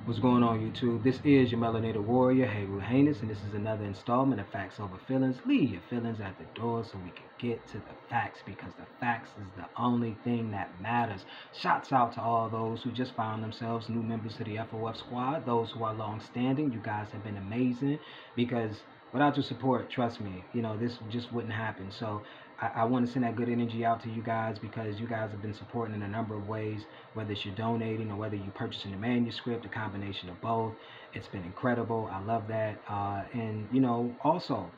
What's going on, YouTube? This is your Melanated Warrior, Hayru Heinous, and this is another installment of Facts Over Feelings. Leave your feelings at the door so we can get to the facts, because the facts is the only thing that matters. Shouts out to all those who just found themselves new members to the FOF squad, those who are long-standing. You guys have been amazing, because without your support, trust me, this just wouldn't happen. So I want to send that good energy out to you guys, because you guys have been supporting in a number of ways, whether it's you're donating or whether you're purchasing the manuscript, a combination of both. It's been incredible. I love that. And also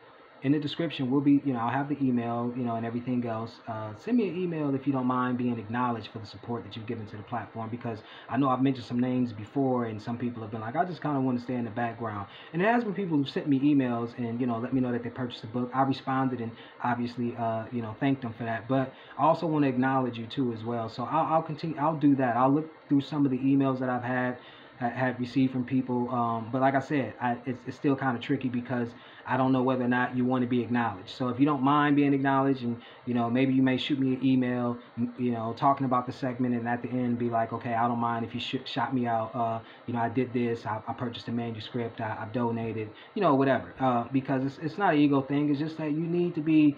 in the description will be, I'll have the email, and everything else. Send me an email if you don't mind being acknowledged for the support that you've given to the platform, because I know I've mentioned some names before and some people have been like, I just kind of want to stay in the background. And there has been people who've sent me emails and, let me know that they purchased the book. I responded and obviously, thanked them for that. But I also want to acknowledge you too as well. So I'll continue. I'll do that. I'll look through some of the emails that I've had received from people, but like I said, it's still kind of tricky, because I don't know whether or not you want to be acknowledged. So if you don't mind being acknowledged, and maybe you may shoot me an email, talking about the segment, and at the end be like, okay, I don't mind if you shout me out, I did this, I purchased a manuscript, I've donated, whatever, because it's not an ego thing. It's just that you need to be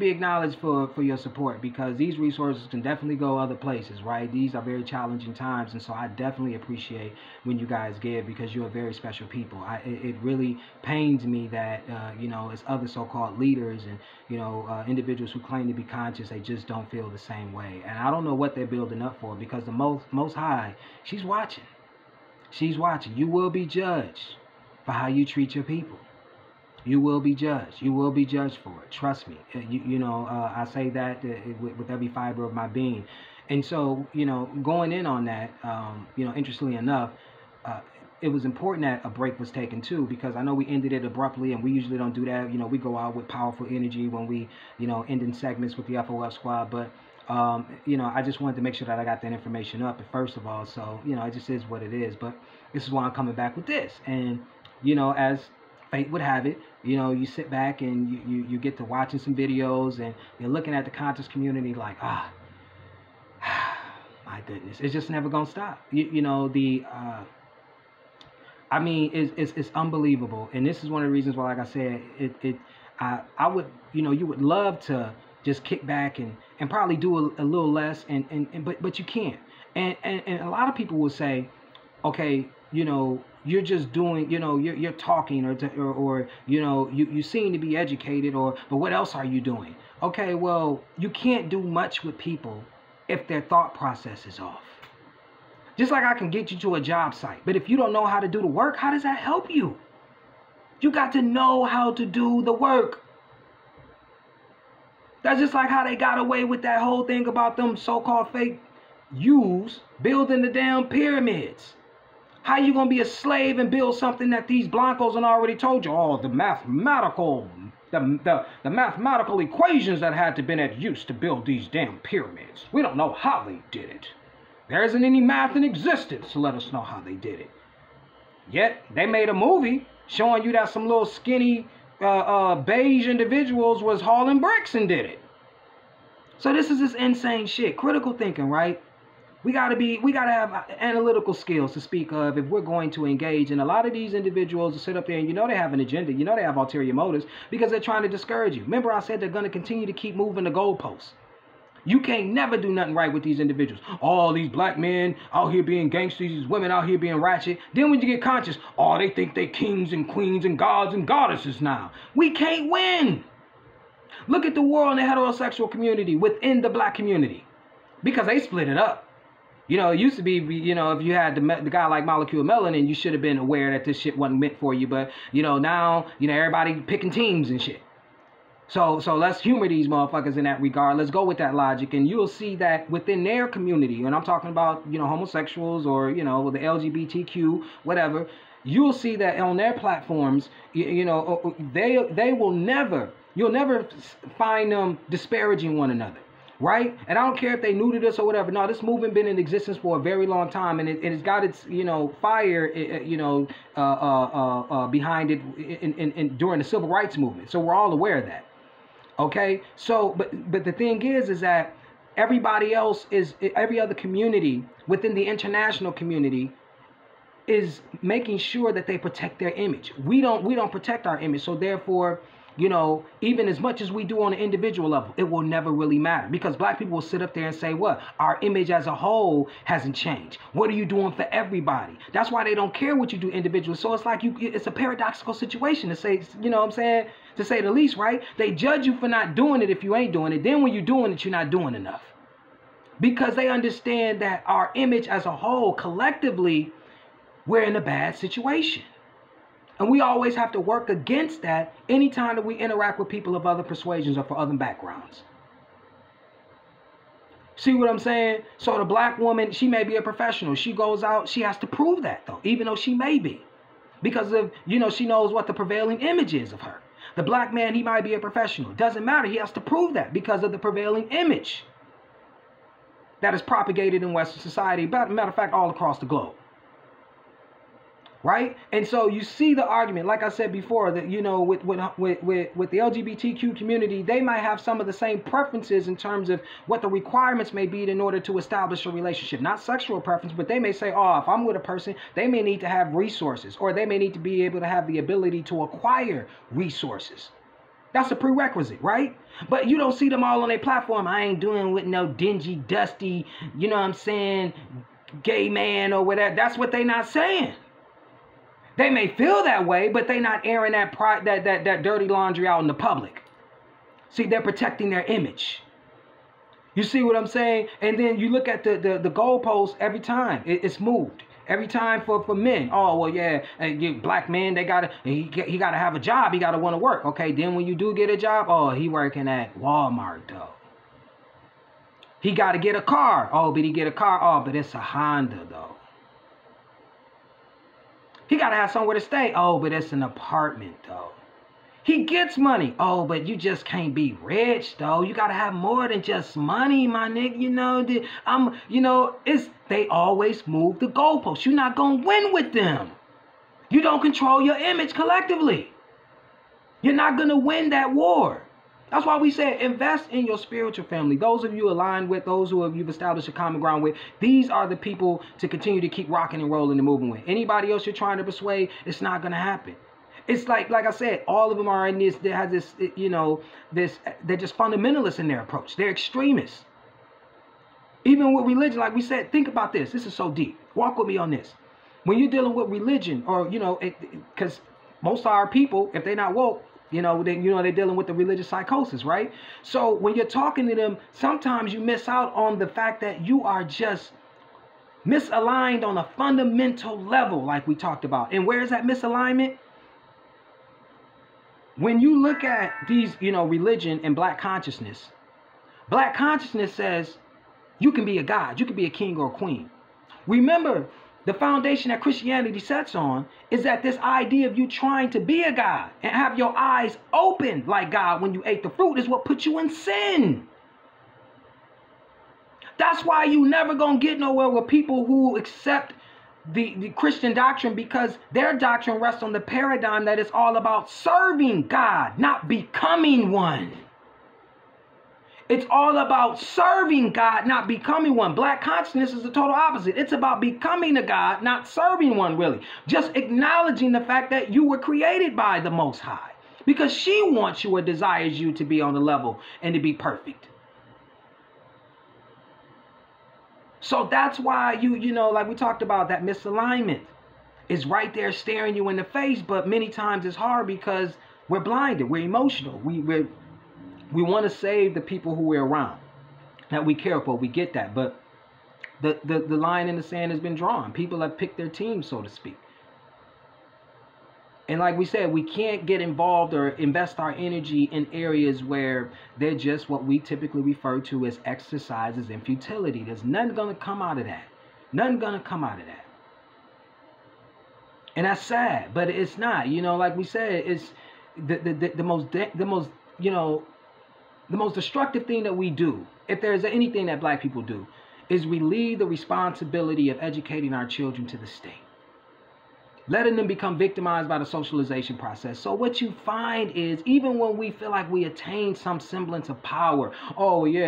acknowledged for your support, because these resources can definitely go other places, right? These are very challenging times, and so I definitely appreciate when you guys give, because you're very special people. It really pains me that as other so-called leaders and individuals who claim to be conscious, they just don't feel the same way. And I don't know what they're building up for, because the most high, she's watching. She's watching. You will be judged for how you treat your people. You will be judged. You will be judged for it. Trust me. I say that with every fiber of my being. And so, going in on that, interestingly enough, it was important that a break was taken too, because I know we ended it abruptly, and we usually don't do that. We go out with powerful energy when we, end in segments with the FOF squad. But, I just wanted to make sure that I got that information up, first of all. So, it just is what it is. But this is why I'm coming back with this. And, as fate would have it, you sit back and you get to watching some videos, and you're looking at the conscious community like, my goodness, it's just never gonna stop. I mean, it's unbelievable. And this is one of the reasons why, like I said, I would, you would love to just kick back and probably do a little less, but you can't. And a lot of people will say, okay, you're just doing, you're talking, or you seem to be educated, but what else are you doing? Okay, well, you can't do much with people if their thought process is off. Just like I can get you to a job site, but if you don't know how to do the work, how does that help you? You got to know how to do the work. That's just like how they got away with that whole thing about them so-called fake Jews building the damn pyramids. How you gonna be a slave and build something that these blancos have already told you? Oh, the mathematical equations that had to been at use to build these damn pyramids. We don't know how they did it. There isn't any math in existence to let us know how they did it. Yet they made a movie showing you that some little skinny beige individuals was hauling bricks and did it. So this is this insane shit. Critical thinking, right? We gotta have analytical skills to speak of if we're going to engage. And a lot of these individuals sit up there and they have an agenda, they have ulterior motives, because they're trying to discourage you. Remember I said they're gonna continue to keep moving the goalposts. You can't never do nothing right with these individuals. All these black men out here being gangsters, these women out here being ratchet. Then when you get conscious, they think they kings and queens and gods and goddesses now. We can't win. Look at the war in the heterosexual community within the black community, because they split it up. It used to be, if you had the guy like Molecule Melanin, you should have been aware that this shit wasn't meant for you. But, now, everybody picking teams and shit. So let's humor these motherfuckers in that regard. Let's go with that logic. And you'll see that within their community, and I'm talking about, homosexuals or, the LGBTQ, whatever, you'll see that on their platforms, they will never, you'll never find them disparaging one another. Right? And I don't care if they new to this or whatever. No, this movement been in existence for a very long time, and it's got its, fire, behind it during the civil rights movement. So we're all aware of that. Okay? So, but the thing is that everybody else every other community within the international community is making sure that they protect their image. We don't protect our image. So therefore, you know, even as much as we do on an individual level, it will never really matter, because black people will sit up there and say, what? Our image as a whole hasn't changed. What are you doing for everybody? That's why they don't care what you do individually. So it's like it's a paradoxical situation to say, you know what I'm saying? To say the least, right? They judge you for not doing it if you ain't doing it. Then when you're doing it, you're not doing enough. Because they understand that our image as a whole, collectively, we're in a bad situation. And we always have to work against that anytime that we interact with people of other persuasions or for other backgrounds. See what I'm saying? So the black woman, she may be a professional. She goes out, she has to prove that though, even though she may be. Because of, you know, she knows what the prevailing image is of her. The black man, he might be a professional. Doesn't matter. He has to prove that because of the prevailing image that is propagated in Western society. Matter of fact, all across the globe. Right? And so you see the argument, like I said before, that, you know, with the LGBTQ community, they might have some of the same preferences in terms of what the requirements may be in order to establish a relationship. Not sexual preference, but they may say, oh, if I'm with a person, they may need to have resources, or they may need to be able to have the ability to acquire resources. That's a prerequisite, right? But you don't see them all on their platform. I ain't doing with no dingy, dusty, you know what I'm saying, gay man or whatever. That's what they not saying. They may feel that way, but they're not airing that dirty laundry out in the public. See, they're protecting their image. You see what I'm saying? And then you look at the goalpost every time. It's moved. Every time for men. Oh, well, yeah, black men, he gotta have a job. He gotta want to work. Okay, then when you do get a job, oh, he working at Walmart, though. He got to get a car. Oh, but he get a car. Oh, but it's a Honda, though. He got to have somewhere to stay. Oh, but it's an apartment, though. He gets money. Oh, but you just can't be rich, though. You got to have more than just money, my nigga. You know, they always move the goalposts. You're not going to win with them. You don't control your image collectively. You're not going to win that war. That's why we say invest in your spiritual family. Those of you aligned with, those who you've established a common ground with, these are the people to continue to keep rocking and rolling and moving with. Anybody else you're trying to persuade, it's not going to happen. It's like I said, all of them are in this, they have this, you know, they're just fundamentalists in their approach. They're extremists. Even with religion, like we said, think about this. This is so deep. Walk with me on this. When you're dealing with religion, or, you know, because most of our people, if they're not woke, they're dealing with the religious psychosis, right? So when you're talking to them, sometimes you miss out on the fact that you are just misaligned on a fundamental level, like we talked about. And where is that misalignment? When you look at these, religion and black consciousness says you can be a god, you can be a king or a queen. Remember, the foundation that Christianity sets on is that this idea of you trying to be a god and have your eyes open like God when you ate the fruit is what put you in sin. That's why you never gonna get nowhere with people who accept the Christian doctrine, because their doctrine rests on the paradigm that it's all about serving God, not becoming one. It's all about serving God, not becoming one. Black consciousness is the total opposite. It's about becoming a God, not serving one, really. Just acknowledging the fact that you were created by the Most High, because she wants you or desires you to be on the level and to be perfect. So that's why like we talked about, that misalignment is right there staring you in the face. But many times it's hard because we're blinded. We're emotional. We want to save the people who we're around, that we care for. We get that. But the line in the sand has been drawn. People have picked their team, so to speak. And like we said, we can't get involved or invest our energy in areas where they're just what we typically refer to as exercises in futility. There's nothing going to come out of that. Nothing going to come out of that. And that's sad, but it's not. Like we said, it's the most destructive thing that we do, if there's anything that black people do, is we leave the responsibility of educating our children to the state, letting them become victimized by the socialization process. So what you find is, even when we feel like we attain some semblance of power, oh yeah,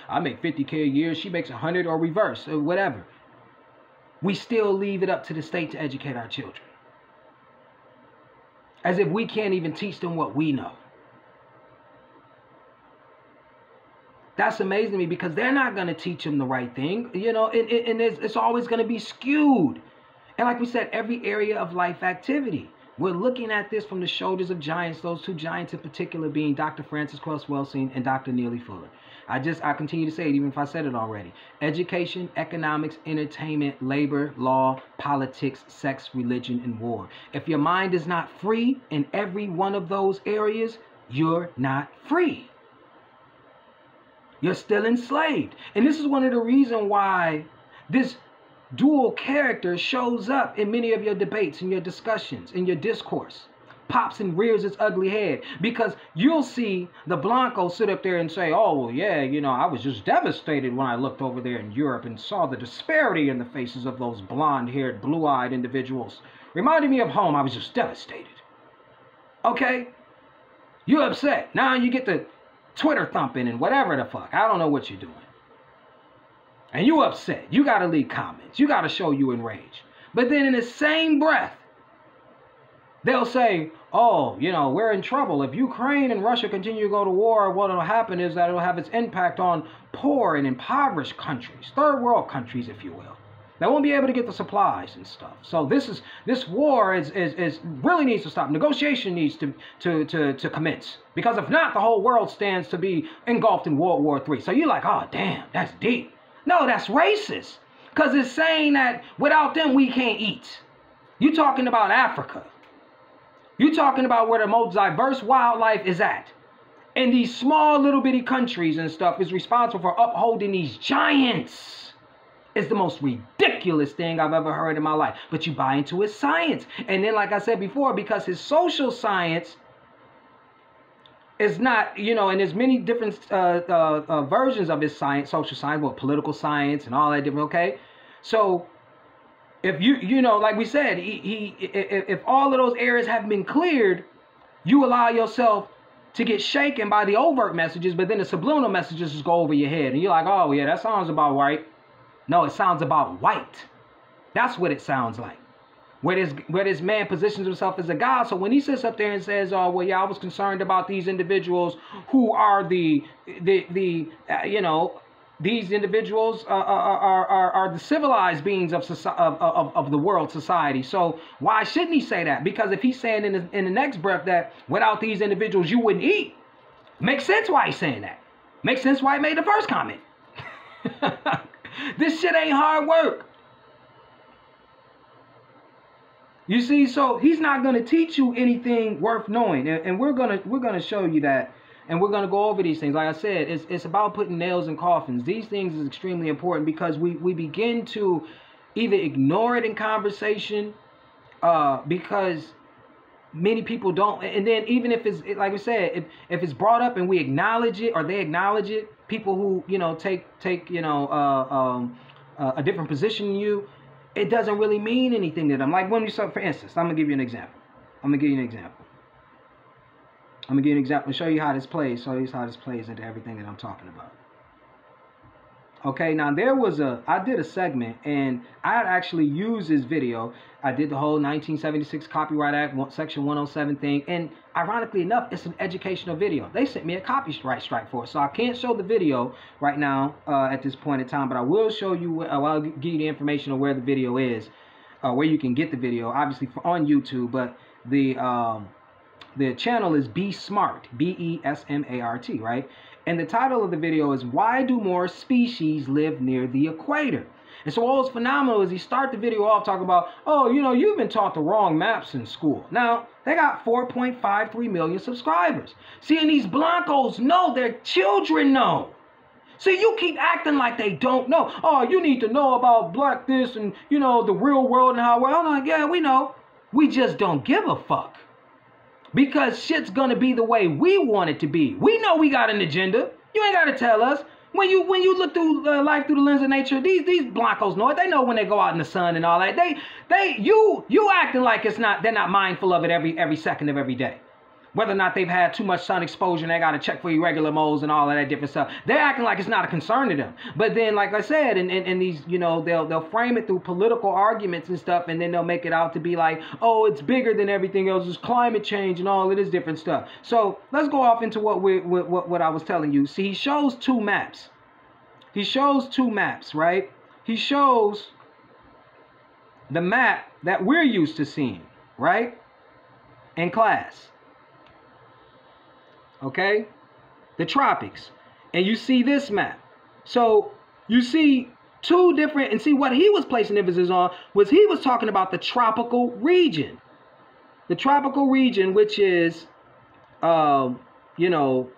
I make $50K a year, she makes 100, or reverse, or whatever. we still leave it up to the state to educate our children. As if we can't even teach them what we know. That's amazing to me, because they're not going to teach them the right thing, you know, and it's always going to be skewed. And like we said, every area of life activity, we're looking at this from the shoulders of giants, those two giants in particular being Dr. Francis Cress Welsing and Dr. Neely Fuller. I continue to say it, even if I said it already. Education, economics, entertainment, labor, law, politics, sex, religion, and war. If your mind is not free in every one of those areas, you're not free. You're still enslaved. And this is one of the reasons why this dual character shows up in many of your debates, in your discussions, in your discourse. Pops and rears its ugly head. Because you'll see the Blanco sit up there and say, oh, well, yeah, you know, I was just devastated when I looked over there in Europe and saw the disparity in the faces of those blonde-haired, blue-eyed individuals. Reminded me of home. I was just devastated. Okay? You're upset. Now you get the Twitter thumping and whatever the fuck. I don't know what you're doing. And you upset. You got to leave comments. You got to show you enraged. But then in the same breath, they'll say, oh, you know, we're in trouble. If Ukraine and Russia continue to go to war, what will happen is that it will have its impact on poor and impoverished countries, third world countries, if you will. They won't be able to get the supplies and stuff. So this war is really needs to stop. Negotiation needs to commence. Because if not, the whole world stands to be engulfed in World War III. So you're like, oh, damn, that's deep. No, that's racist. Because it's saying that without them, we can't eat. You're talking about Africa. You're talking about where the most diverse wildlife is at. And these small little bitty countries and stuff is responsible for upholding these giants. It's the most ridiculous thing I've ever heard in my life. But you buy into his science. And then, like I said before, because his social science is not, you know, and there's many different versions of his science, social science, well, political science and all that different, okay? So if you know, like we said, if all of those areas have been cleared, you allow yourself to get shaken by the overt messages, but then the subliminal messages just go over your head. And you're like, oh, yeah, that sounds about right. No, it sounds about white. That's what it sounds like. Where this man positions himself as a god. So when he sits up there and says, oh, well, yeah, I was concerned about these individuals who are you know, these individuals are the civilized beings of the world society. So why shouldn't he say that? Because if he's saying in the next breath that without these individuals you wouldn't eat, makes sense why he's saying that. Makes sense why he made the first comment. This shit ain't hard work. You see, so he's not going to teach you anything worth knowing, and we're gonna show you that, and we're gonna go over these things. Like I said, it's about putting nails in coffins. These things is extremely important because we begin to either ignore it in conversation, because many people don't. And then even if it's like we said, if it's brought up and we acknowledge it or they acknowledge it, people who take you know a different position than you. It doesn't really mean anything to them. Like when you saw, for instance, I'm going to give you an example. I'm going to give you an example and show you how this plays. Show you how this plays into everything that I'm talking about. Okay, now I did a segment and I had actually used this video. I did the whole 1976 Copyright Act, Section 107 thing. And ironically enough, it's an educational video. They sent me a copyright strike for it. So I can't show the video right now at this point in time, but I will show you, I'll give you the information on where the video is, where you can get the video, obviously on YouTube. But the channel is Be Smart, BESMART, right? And the title of the video is, Why Do More Species Live Near the Equator? And so what was phenomenal is he started the video off talking about, oh, you know, you've been taught the wrong maps in school. Now, they got 4.53 million subscribers. See, and these Blancos know, their children know. See, you keep acting like they don't know. Oh, you need to know about black this and, you know, the real world and how well. I'm like, yeah, we know. We just don't give a fuck. Because shit's gonna be the way we want it to be. We know we got an agenda. You ain't gotta tell us. When you look through life through the lens of nature, these Blancos know it. They know when they go out in the sun and all that. You acting like they're not mindful of it every second of every day. Whether or not they've had too much sun exposure and they got to check for irregular moles and all of that different stuff. They're acting like it's not a concern to them. But then, like I said, in these, you know, they'll frame it through political arguments and stuff, and then they'll make it out to be like, oh, it's bigger than everything else. It's climate change and all of this different stuff. So let's go off into what I was telling you. See, he shows two maps. He shows two maps, right? He shows the map that we're used to seeing, right? In class. Okay? The tropics. And you see this map. So you see two different, and see what he was placing emphasis on was he was talking about the tropical region. The tropical region, which is, you know,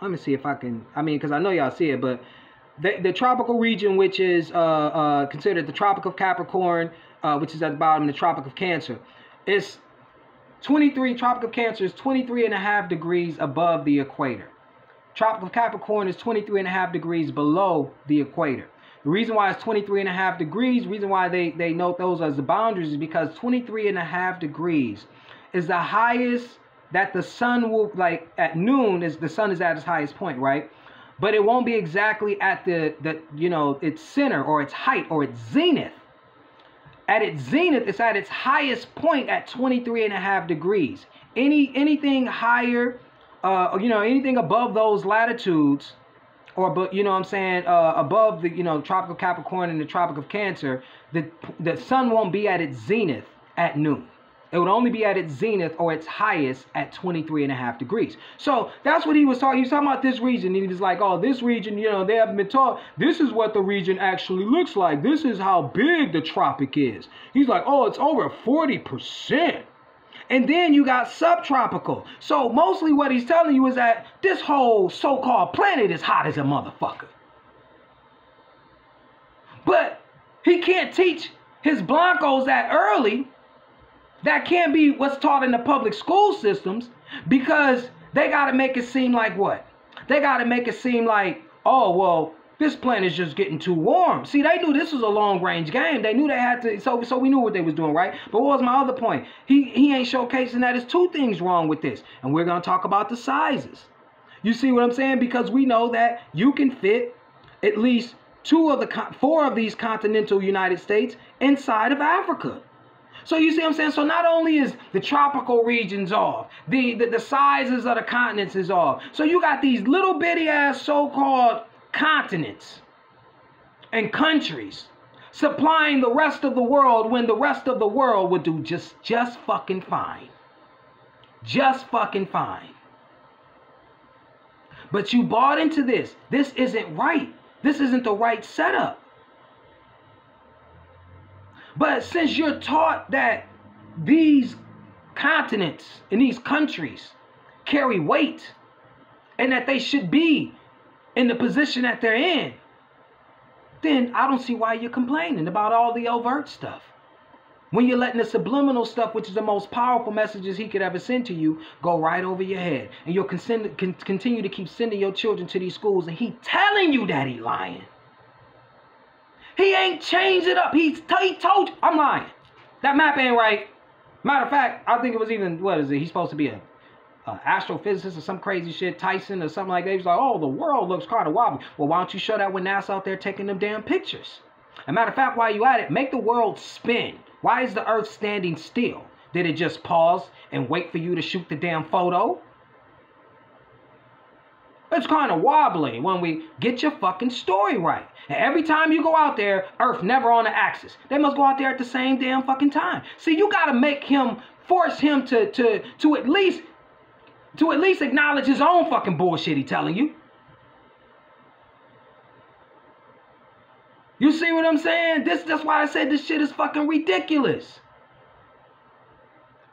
let me see if I can, I mean, because I know y'all see it, but the tropical region, which is considered the Tropic of Capricorn, which is at the bottom, the Tropic of Cancer, is 23, Tropic of Cancer is 23.5 degrees above the equator. Tropic of Capricorn is 23.5 degrees below the equator. The reason why it's 23.5 degrees, the reason why they note those as the boundaries is because 23.5 degrees is the highest that the sun will, like at noon, is the sun is at its highest point, right? But it won't be exactly at the you know, its center or its height or its zenith. At its zenith, it's at its highest point at 23.5 degrees. Anything higher, you know, anything above those latitudes, or you know what I'm saying, above the, you know, Tropic of Capricorn and the Tropic of Cancer, the sun won't be at its zenith at noon. It would only be at its zenith or its highest at 23.5 degrees. So that's what he was talking. He was talking about this region. He was like, oh, this region, you know, they haven't been taught. This is what the region actually looks like. This is how big the tropic is. He's like, oh, it's over 40%. And then you got subtropical. So mostly what he's telling you is that this whole so-called planet is hot as a motherfucker. But he can't teach his blancos that early. That can't be what's taught in the public school systems, because they got to make it seem like what? They got to make it seem like, oh, well, this planet's just getting too warm. See, they knew this was a long-range game. They knew they had to, so we knew what they was doing, right? But what was my other point? He ain't showcasing that there's two things wrong with this. And we're going to talk about the sizes. You see what I'm saying? Because we know that you can fit at least four of these continental United States inside of Africa. So you see what I'm saying? So not only is the tropical regions off, the sizes of the continents is off. So you got these little bitty ass so-called continents and countries supplying the rest of the world when the rest of the world would do just fucking fine. Just fucking fine. But you bought into this. This isn't right. This isn't the right setup. But since you're taught that these continents and these countries carry weight and that they should be in the position that they're in, then I don't see why you're complaining about all the overt stuff. When you're letting the subliminal stuff, which is the most powerful messages he could ever send to you, go right over your head. And you'll continue to keep sending your children to these schools, and he telling you that he lying. He ain't changed it up. He told you. I'm lying. That map ain't right. Matter of fact, I think it was even, what is it? He's supposed to be a astrophysicist or some crazy shit, Tyson or something like that. He's like, oh, the world looks kind of wobbly. Well, why don't you show that when NASA out there taking them damn pictures? As a matter of fact, while you at it, make the world spin. Why is the Earth standing still? Did it just pause and wait for you to shoot the damn photo? It's kind of wobbly when we get your fucking story right. And every time you go out there, Earth never on the axis. They must go out there at the same damn fucking time. See, you got to make him, force him to at least acknowledge his own fucking bullshit he telling you. You see what I'm saying? That's why I said this shit is fucking ridiculous.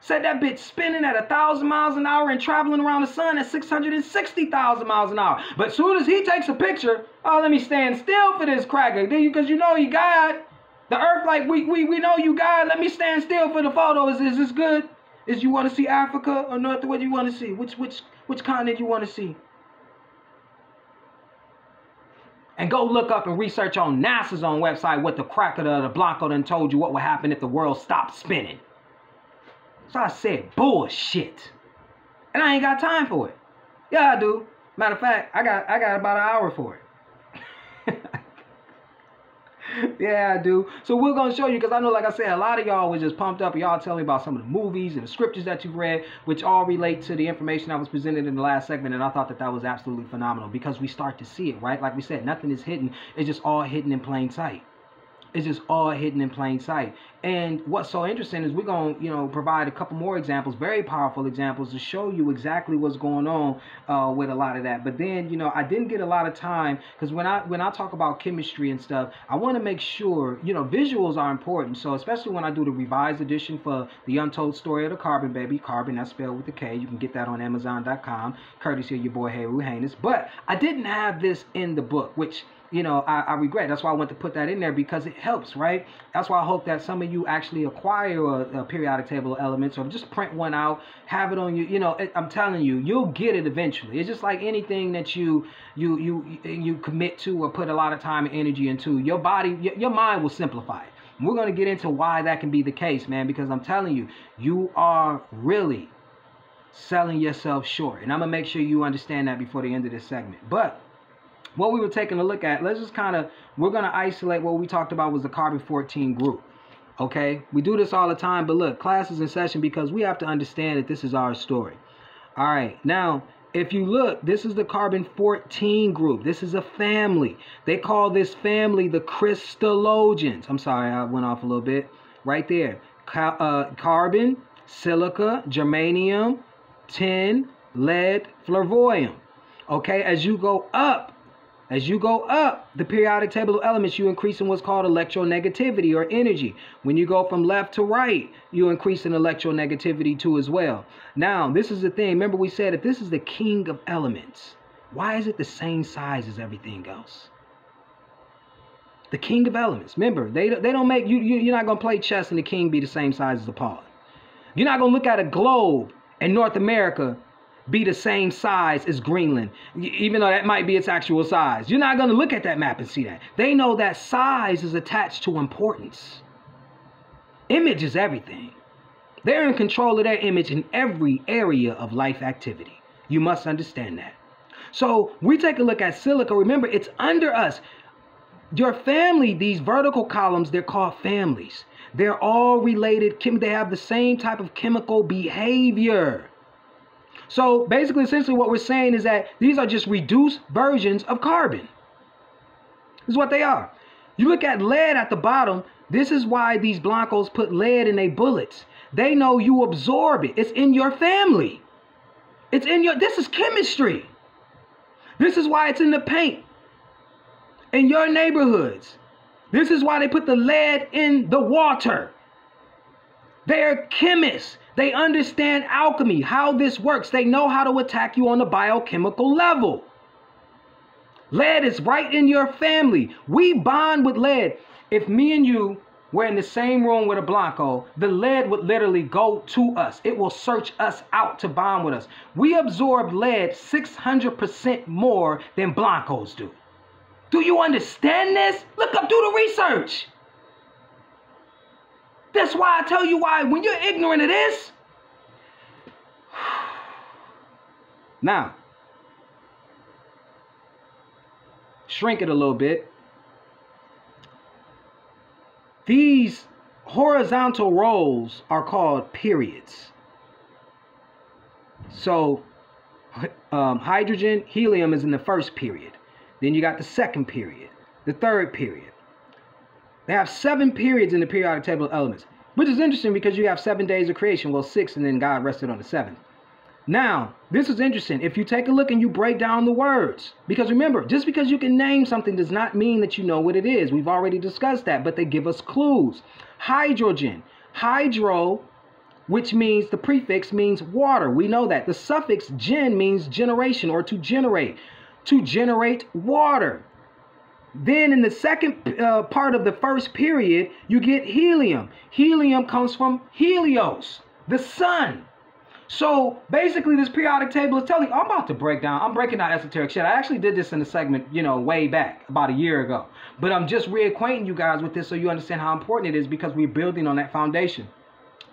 Said that bitch spinning at 1,000 miles an hour and traveling around the sun at 660,000 miles an hour. But as soon as he takes a picture, oh, let me stand still for this cracker. Because you know he God. The Earth, like, we know you God. Let me stand still for the photo. Is this good? Is you want to see Africa or North? What do you want to see? Which continent you want to see? And go look up and research on NASA's own website what the cracker of the Blanco done told you what would happen if the world stopped spinning. So I said bullshit. And I ain't got time for it. Yeah, I do. Matter of fact, I got about an hour for it. Yeah, I do. So we're going to show you, because I know, like I said, a lot of y'all was just pumped up. Y'all telling me about some of the movies and the scriptures that you've read, which all relate to the information that was presented in the last segment. And I thought that that was absolutely phenomenal, because we start to see it, right? Like we said, nothing is hidden. It's just all hidden in plain sight. It's just all hidden in plain sight. And what's so interesting is we're going to, provide a couple more examples, very powerful examples, to show you exactly what's going on with a lot of that. But then, I didn't get a lot of time, because when I talk about chemistry and stuff, I want to make sure, visuals are important. So especially when I do the revised edition for The Untold Story of the Carbon Baby, Carbon, that's spelled with a K. You can get that on Amazon.com, courtesy of your boy, Hey Ruhanus. But I didn't have this in the book, which I regret. That's why I want to put that in there, because it helps, right? That's why I hope that some of you actually acquire a periodic table of elements, or just print one out, have it on you. I'm telling you, you'll get it eventually. It's just like anything that you commit to or put a lot of time and energy into. Your body, your mind will simplify it. And we're going to get into why that can be the case, man, because I'm telling you, you are really selling yourself short. And I'm going to make sure you understand that before the end of this segment. But what we were taking a look at, let's just we're going to isolate what we talked about was the carbon-14 group. Okay? We do this all the time, but look, class is in session because we have to understand that this is our story. All right. Now, if you look, this is the carbon-14 group. This is a family. They call this family the Crystallogens. I'm sorry, I went off a little bit. Right there. Carbon, silica, germanium, tin, lead, flavorium. Okay? As you go up, the periodic table of elements, you increase in what's called electronegativity or energy. When you go from left to right, you increase in electronegativity too as well. Now, this is the thing. Remember we said if this is the king of elements, why is it the same size as everything else? The king of elements. Remember, they don't make, you're not going to play chess and the king be the same size as the pawn. You're not going to look at a globe in North America be the same size as Greenland, even though that might be its actual size. You're not going to look at that map and see that. They know that size is attached to importance. Image is everything. They're in control of their image in every area of life activity. You must understand that. So we take a look at silica. Remember, it's under us. Your family, these vertical columns, they're called families. They're all related. They have the same type of chemical behavior. So basically, essentially what we're saying is that these are just reduced versions of carbon. This is what they are. You look at lead at the bottom. This is why these blancos put lead in their bullets. They know you absorb it. It's in your family. This is chemistry. This is why it's in the paint in your neighborhoods. This is why they put the lead in the water. They're chemists. They understand alchemy, how this works. They know how to attack you on the biochemical level. Lead is right in your family. We bond with lead. If me and you were in the same room with a Blanco, the lead would literally go to us. It will search us out to bond with us. We absorb lead 600% more than Blancos do. Do you understand this? Look up, do the research. That's why I tell you why, when you're ignorant of this. Now, shrink it a little bit. These horizontal rows are called periods. So, hydrogen, helium is in the first period. Then you got the second period, the third period. They have 7 periods in the periodic table of elements, which is interesting because you have 7 days of creation. Well, 6, and then God rested on the 7th. Now, this is interesting. If you take a look and you break down the words, because remember, just because you can name something does not mean that you know what it is. We've already discussed that, but they give us clues. Hydrogen, hydro, which means the prefix means water. We know that. The suffix gen means generation or to generate water. Then in the second part of the first period, you get helium. Helium comes from Helios, the sun. So basically this periodic table is telling you, I'm breaking down esoteric shit. I actually did this in a segment, way back, about a year ago. But I'm just reacquainting you guys with this so you understand how important it is, because we're building on that foundation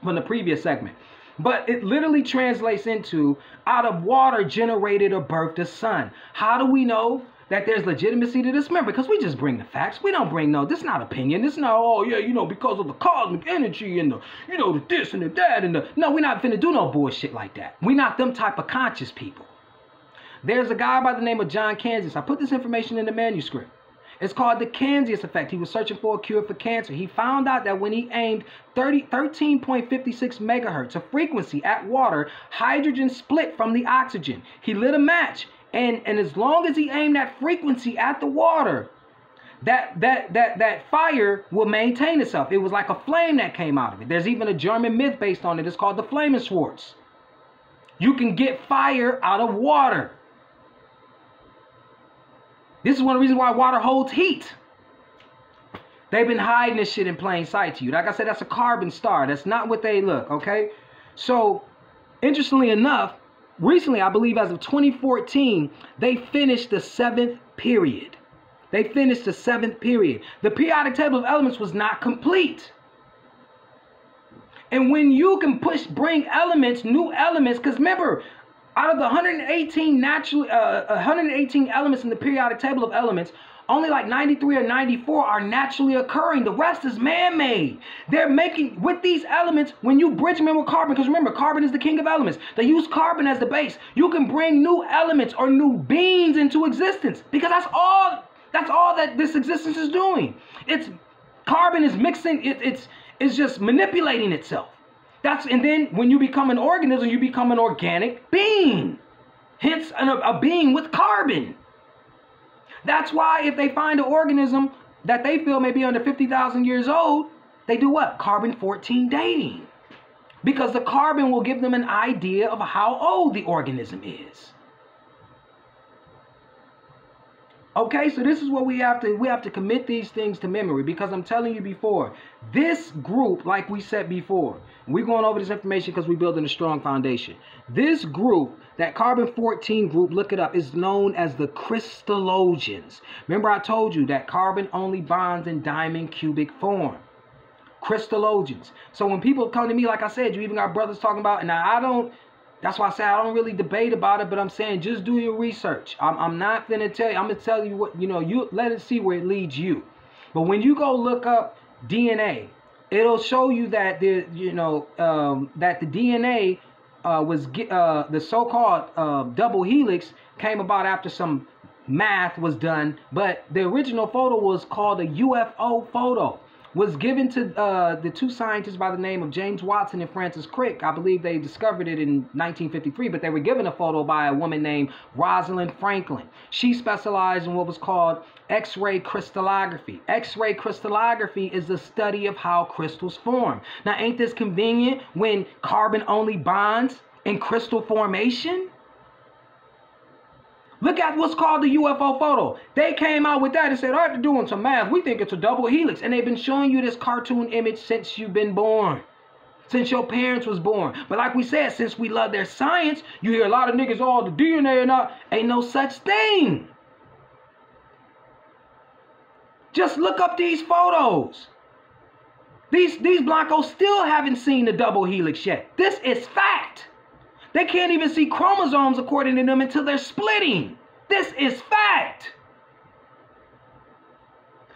from the previous segment. But it literally translates into out of water generated or birthed a son. How do we know that there's legitimacy to this? Remember, because we just bring the facts. We don't bring this is not opinion. This is not, oh yeah, because of the cosmic energy and the, the this and the that and the, no, we're not finna do no bullshit like that. We're not them type of conscious people. There's a guy by the name of John Kansas. I put this information in the manuscript. It's called the Kansas effect. He was searching for a cure for cancer. He found out that when he aimed 13.56 megahertz, a frequency at water, hydrogen split from the oxygen. He lit a match, and as long as he aimed that frequency at the water, that fire will maintain itself. It was like a flame that came out of it. There's even a German myth based on it. It's called the Flammenschwarz. You can get fire out of water. This is one of the reasons why water holds heat. They've been hiding this shit in plain sight to you. Like I said, that's a carbon star. That's not what they look, okay? So, interestingly enough, recently, I believe as of 2014, they finished the 7th period. They finished the 7th period. The periodic table of elements was not complete. And when you can bring elements, new elements, because remember, out of the 118 elements in the periodic table of elements, only like 93 or 94 are naturally occurring. The rest is man-made. They're making, with these elements, when you bridge them in with carbon, because remember, carbon is the king of elements. They use carbon as the base. You can bring new elements or new beings into existence, because that's all that this existence is doing. Carbon is mixing, it's just manipulating itself. And then when you become an organism, you become an organic being. Hence, a being with carbon. That's why if they find an organism that they feel may be under 50,000 years old, they do what? Carbon-14 dating. Because the carbon will give them an idea of how old the organism is. Okay, so this is what we have to commit these things to memory, because I'm telling you before, this group, like we said before, we're going over this information because we're building a strong foundation. This group, that carbon-14 group, look it up, is known as the Crystallogens. Remember I told you that carbon only bonds in diamond cubic form. Crystallogens. So when people come to me, like I said, you even got brothers talking about, and that's why I say I don't really debate about it, but I'm saying just do your research. I'm not going to tell you. I'm going to tell you what, you let it see where it leads you. But when you go look up DNA, it'll show you that that the DNA the so-called double helix came about after some math was done, but the original photo was called a UFO photo. Was given to the two scientists by the name of James Watson and Francis Crick. I believe they discovered it in 1953, but they were given a photo by a woman named Rosalind Franklin. She specialized in what was called X-ray crystallography. X-ray crystallography is the study of how crystals form. Now, ain't this convenient when carbon only bonds in crystal formation? Look at what's called the UFO photo. They came out with that and said, after doing some math, we think it's a double helix. And they've been showing you this cartoon image since you've been born. Since your parents was born. But like we said, since we love their science, you hear a lot of niggas, oh, the DNA and all. Ain't no such thing. Just look up these photos. These blancos still haven't seen the double helix yet. This is fact. They can't even see chromosomes according to them until they're splitting. This is fact.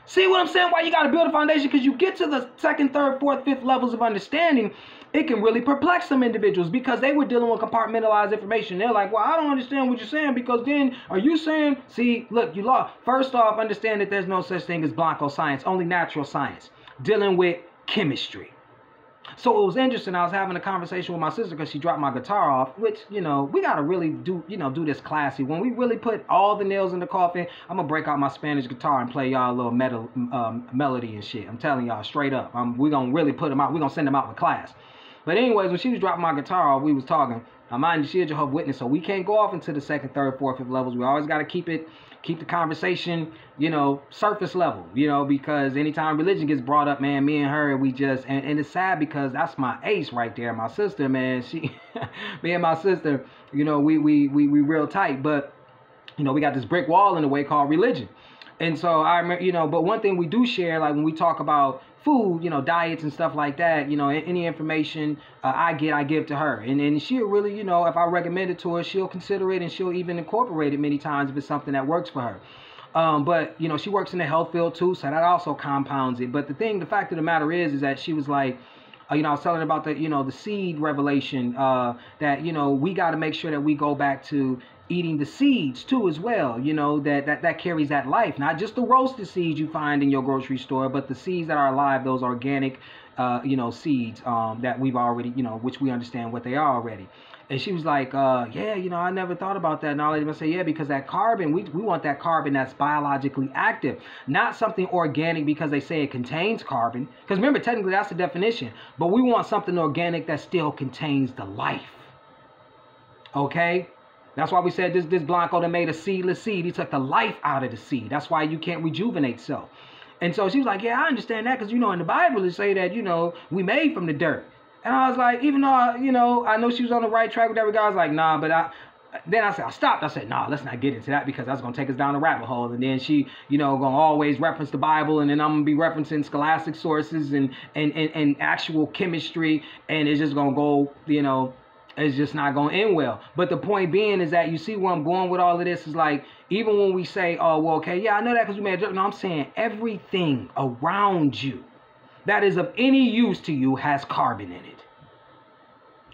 See what I'm saying? Why you got to build a foundation? Because you get to the second, third, fourth, fifth levels of understanding, it can really perplex some individuals because they were dealing with compartmentalized information. They're like, well, I don't understand what you're saying, because then are you saying, see, look, you lost. First off, understand that there's no such thing as Blanco science, only natural science, dealing with chemistry. So it was interesting. I was having a conversation with my sister because she dropped my guitar off, which, we got to really do this classy. When we really put all the nails in the coffin, I'm going to break out my Spanish guitar and play y'all a little melody and shit. I'm telling y'all straight up. We're going to really put them out. We're going to send them out in class. But anyways, when she was dropping my guitar off, we was talking. Now, mind you, she a Jehovah's Witness, so we can't go off into the second, third, fourth, fifth levels. We always got to keep the conversation, surface level, because anytime religion gets brought up, man, me and her, we just, and it's sad because that's my ace right there. My sister, man, me and my sister, we real tight, but, we got this brick wall in the way called religion. And so I remember, but one thing we do share, like when we talk about food, diets and stuff like that. Any information I give to her, and she'll really, if I recommend it to her, she'll consider it, and she'll even incorporate it many times if it's something that works for her. But she works in the health field too, so that also compounds it. But the fact of the matter is that she was like, I was telling her about the seed revelation, that we got to make sure that we go back to eating the seeds too as well, that carries that life, not just the roasted seeds you find in your grocery store, but the seeds that are alive, those organic seeds that we've already, which we understand what they are already. And she was like, yeah, I never thought about that. And I'll even say, yeah, because that carbon, we want that carbon that's biologically active, not something organic because they say it contains carbon. Because remember, technically that's the definition. But we want something organic that still contains the life. Okay? That's why we said this Blanco that made a seedless seed. He took the life out of the seed. That's why you can't rejuvenate self. And so she was like, yeah, I understand that because, in the Bible it say that, we made from the dirt. And I was like, even though, I know she was on the right track with that regard, I was like, nah, but then I stopped. I said, nah, let's not get into that because that's going to take us down a rabbit hole. And then she, going to always reference the Bible. And then I'm going to be referencing scholastic sources and actual chemistry. And it's just going to go, it's just not going to end well. But the point being is that you see where I'm going with all of this is like, even when we say, oh, well, okay, yeah, I know that because we made it. No, I'm saying everything around you that is of any use to you has carbon in it.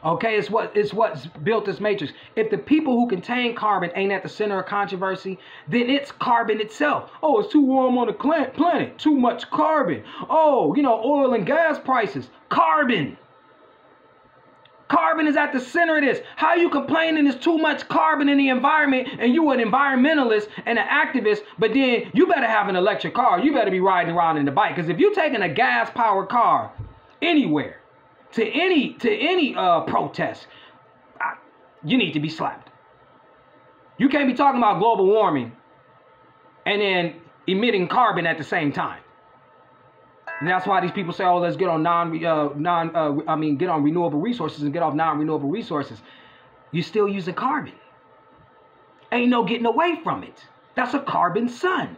Okay, it's what's built this matrix. If the people who contain carbon ain't at the center of controversy, then it's carbon itself. Oh, it's too warm on the planet. Too much carbon. Oh, oil and gas prices. Carbon. Carbon is at the center of this. How you complaining there's too much carbon in the environment and you an environmentalist and an activist, but then you better have an electric car. You better be riding around in the bike. Because if you're taking a gas-powered car anywhere to any protest, you need to be slapped. You can't be talking about global warming and then emitting carbon at the same time. And that's why these people say, oh, let's get on get on renewable resources and get off non-renewable resources. You're still using carbon. Ain't no getting away from it. That's a carbon sun.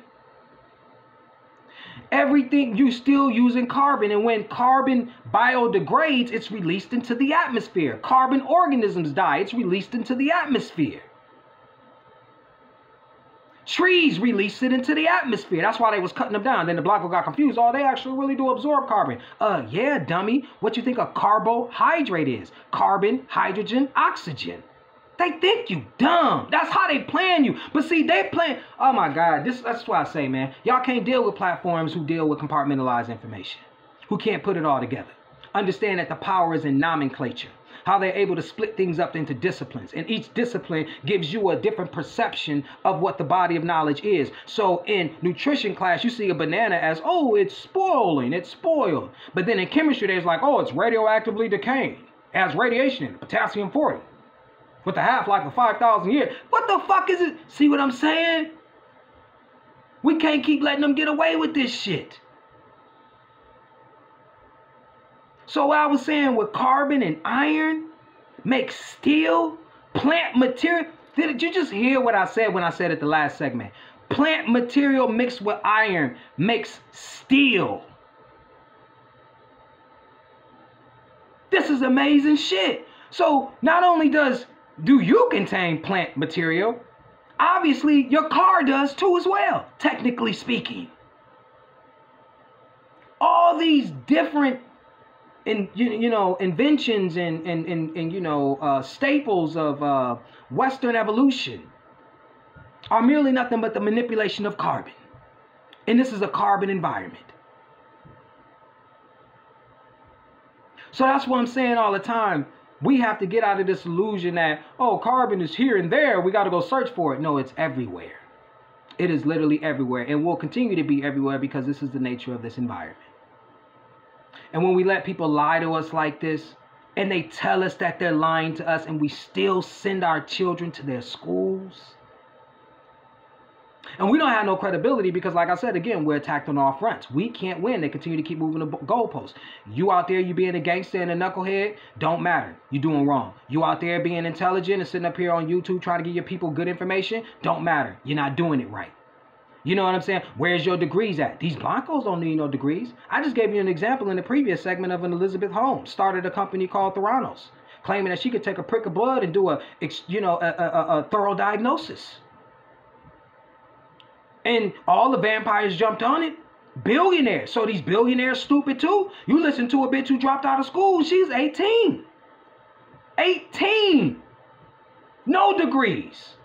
Everything, you still using carbon. And when carbon biodegrades, it's released into the atmosphere. Carbon organisms die, it's released into the atmosphere. Trees release it into the atmosphere. That's why they was cutting them down. Then the Blanco got confused. Oh, they actually really do absorb carbon. Yeah, dummy. What you think a carbohydrate is? Carbon, hydrogen, oxygen. They think you dumb. That's how they plan you. But see, they plan. Oh my God. That's what I say, man. Y'all can't deal with platforms who deal with compartmentalized information, who can't put it all together. Understand that the power is in nomenclature. How they're able to split things up into disciplines. And each discipline gives you a different perception of what the body of knowledge is. So in nutrition class, you see a banana as, oh, it's spoiling, it's spoiled. But then in chemistry, there's like, oh, it's radioactively decaying. It has radiation in it, potassium-40. With a half-life of 5,000 years. What the fuck is it? See what I'm saying? We can't keep letting them get away with this shit. So what I was saying with carbon and iron makes steel, plant material. Did you just hear what I said when I said it the last segment? Plant material mixed with iron makes steel. This is amazing shit. So not only do you contain plant material, obviously your car does too as well, technically speaking. All these different inventions and staples of Western evolution are merely nothing but the manipulation of carbon. And this is a carbon environment. So that's what I'm saying all the time. We have to get out of this illusion that, oh, carbon is here and there. We got to go search for it. No, it's everywhere. It is literally everywhere and will continue to be everywhere because this is the nature of this environment. And when we let people lie to us like this, and they tell us that they're lying to us, and we still send our children to their schools, and we don't have no credibility because, like I said, again, we're attacked on all fronts. We can't win. They continue to keep moving the goalposts. You out there, you being a gangster and a knucklehead, don't matter. You're doing wrong. You out there being intelligent and sitting up here on YouTube trying to give your people good information, don't matter. You're not doing it right. You know what I'm saying? Where's your degrees at? These Blancos don't need no degrees. I just gave you an example in the previous segment of an Elizabeth Holmes started a company called Theranos, claiming that she could take a prick of blood and do a thorough diagnosis. And all the vampires jumped on it. Billionaires. So these billionaires stupid too. You listen to a bitch who dropped out of school. She's 18. 18. No degrees.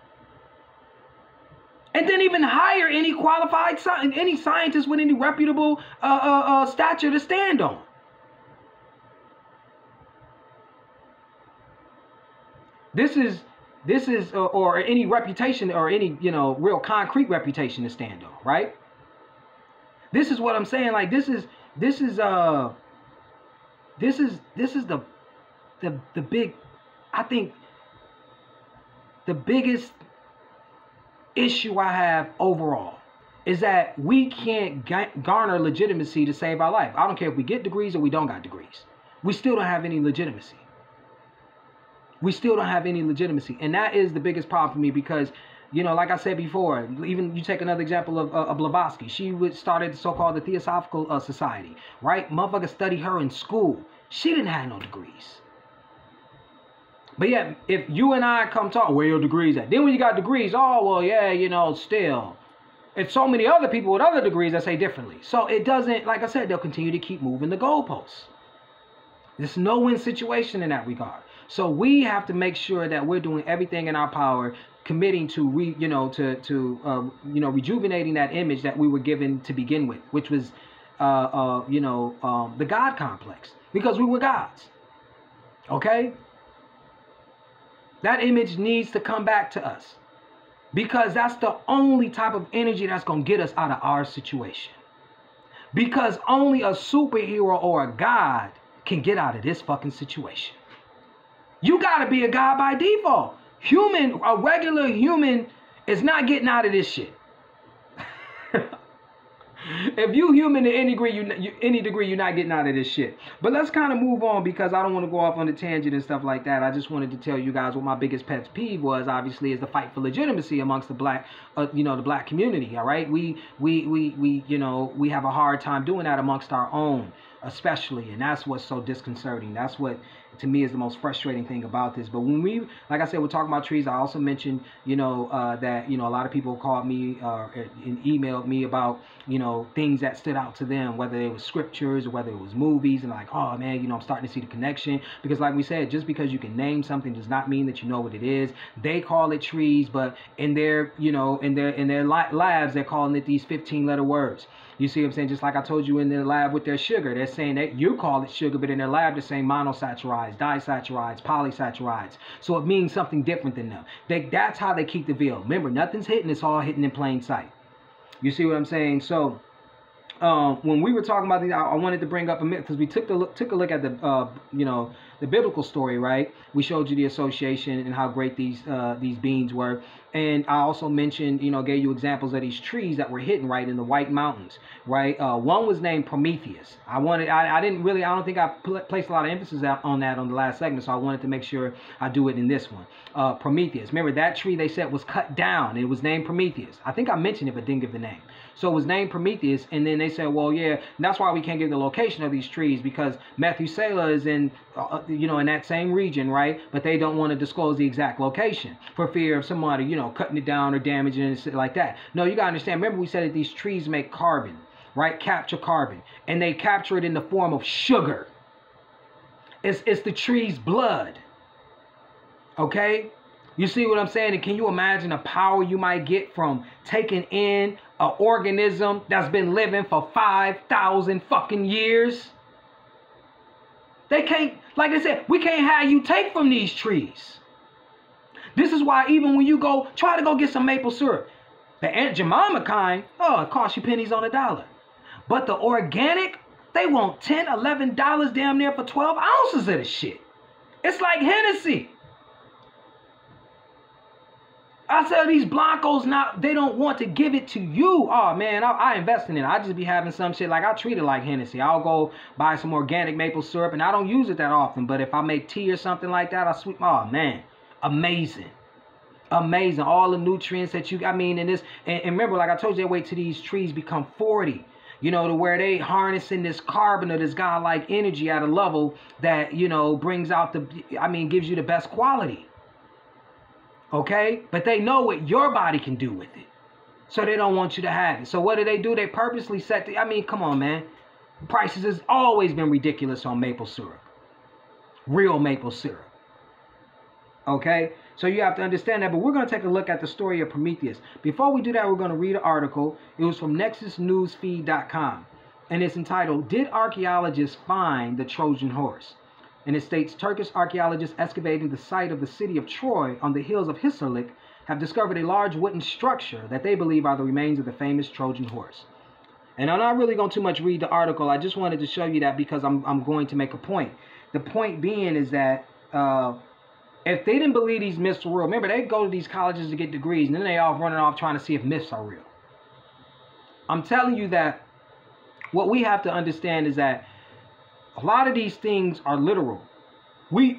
And then even hire any qualified, any scientist with any reputable stature to stand on. This is, or any reputation or any, real concrete reputation to stand on, right? This is what I'm saying. Like this is the big, I think the biggest issue I have overall is that we can't garner legitimacy to save our life. I don't care if we get degrees or we don't got degrees. We still don't have any legitimacy. We still don't have any legitimacy. And that is the biggest problem for me because, like I said before, even you take another example of Blavatsky. She started the so-called the Theosophical Society, right? Motherfucker studied her in school. She didn't have no degrees. But yeah, if you and I come talk, where your degrees at? Then when you got degrees, oh, well, yeah, still. It's so many other people with other degrees that say differently. So it doesn't, like I said, they'll continue to keep moving the goalposts. There's no win situation in that regard. So we have to make sure that we're doing everything in our power, committing to, rejuvenating that image that we were given to begin with, which was, the God complex, because we were gods. Okay? That image needs to come back to us because that's the only type of energy that's going to get us out of our situation. Because only a superhero or a god can get out of this fucking situation. You got to be a god by default. A regular human is not getting out of this shit. If you human to any degree, you're not getting out of this shit. But let's kind of move on because I don't want to go off on a tangent and stuff like that. I just wanted to tell you guys what my biggest pet peeve was. Obviously, is the fight for legitimacy amongst the black, the black community. All right, we have a hard time doing that amongst our own, especially, and that's what's so disconcerting. That's what, to me, is the most frustrating thing about this. But when like I said, we're talking about trees. I also mentioned, that, a lot of people called me and emailed me about, things that stood out to them, whether it was scriptures or whether it was movies, and like, oh man, I'm starting to see the connection. Because like we said, just because you can name something does not mean that you know what it is. They call it trees, but in their, in their labs, they're calling it these 15-letter words. You see what I'm saying? Just like I told you in the lab with their sugar. They're saying that you call it sugar, but in their lab they're saying monosaccharides, disaccharides, polysaccharides. So it means something different than them. That's how they keep the veil. Remember, nothing's hidden. It's all hidden in plain sight. You see what I'm saying? So when we were talking about these, I wanted to bring up a myth because we took a look at the the biblical story, right? We showed you the association and how great these beings were, and I also mentioned, gave you examples of these trees that were hidden right in the White Mountains, right? One was named Prometheus. I don't think I placed a lot of emphasis on that on the last segment, so I wanted to make sure I do it in this one. Prometheus. Remember that tree they said was cut down. It was named Prometheus. I think I mentioned it, but didn't give the name. So it was named Prometheus, and then they said, well, yeah, that's why we can't give the location of these trees because Methuselah is in, in that same region, right? But they don't want to disclose the exact location for fear of somebody, cutting it down or damaging it and like that. No, you gotta understand. Remember, we said that these trees make carbon, right? Capture carbon, and they capture it in the form of sugar. It's the tree's blood. Okay. You see what I'm saying? And can you imagine the power you might get from taking in an organism that's been living for 5,000 fucking years? They can't, like I said, we can't have you take from these trees. This is why even when you try to go get some maple syrup, the Aunt Jemima kind, it costs you pennies on a dollar. But the organic, they want $10, $11 damn near for 12 ounces of the shit. It's like Hennessy. I said these Blancos, they don't want to give it to you. Oh man, I invest in it. I just be having some shit, like I treat it like Hennessy. I'll go buy some organic maple syrup, and I don't use it that often. But if I make tea or something like that, oh man, amazing. Amazing. All the nutrients that you, I mean, and remember, like I told you, they wait till these trees become 40, you know, to where they harnessing this carbon or this godlike energy at a level that, you know, brings out gives you the best quality. Okay? But they know what your body can do with it. So they don't want you to have it. So what do? They purposely set come on, man. Prices has always been ridiculous on maple syrup. Real maple syrup. Okay? So you have to understand that. But we're going to take a look at the story of Prometheus. Before we do that, we're going to read an article. It was from nexusnewsfeed.com. And it's entitled, Did Archaeologists Find the Trojan Horse? And it states, Turkish archaeologists excavating the site of the city of Troy on the hills of Hisarlik have discovered a large wooden structure that they believe are the remains of the famous Trojan horse. And I'm not really going to too much read the article. I just wanted to show you that because I'm going to make a point. The point being is that if they didn't believe these myths were real, remember, they go to these colleges to get degrees, and then they all running off trying to see if myths are real. I'm telling you that what we have to understand is that a lot of these things are literal. We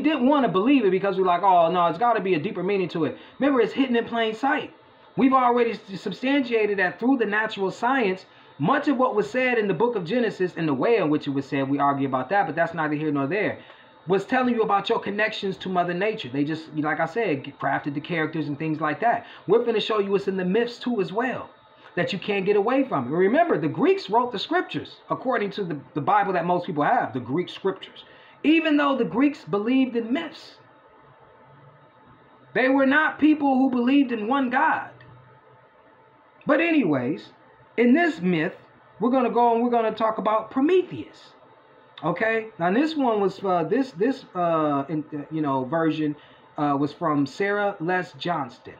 didn't want to believe it because we're like, oh, no, it's got to be a deeper meaning to it. Remember, it's hidden in plain sight. We've already substantiated that through the natural science, much of what was said in the book of Genesis and the way in which it was said, we argue about that, but that's neither here nor there, was telling you about your connections to Mother Nature. They just, like I said, crafted the characters and things like that. We're going to show you what's in the myths too as well, that you can't get away from. And remember, the Greeks wrote the scriptures, according to the Bible that most people have, the Greek scriptures. Even though the Greeks believed in myths, they were not people who believed in one God. But anyways, in this myth, we're going to go and we're going to talk about Prometheus. Okay, now this one was version was from Sarah Les Johnston.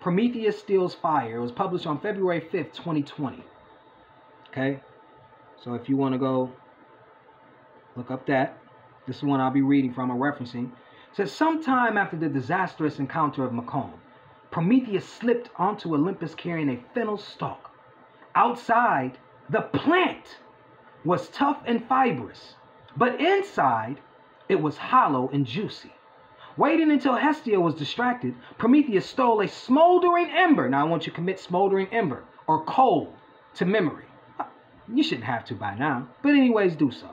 Prometheus Steals Fire. It was published on February 5th, 2020. Okay, so if you want to go look up that, this is one I'll be reading from or referencing. It says, sometime after the disastrous encounter of Macomb, Prometheus slipped onto Olympus carrying a fennel stalk. Outside, the plant was tough and fibrous, but inside, it was hollow and juicy. Waiting until Hestia was distracted, Prometheus stole a smoldering ember. Now I want you to commit smoldering ember or coal to memory. You shouldn't have to by now, but anyways, do so.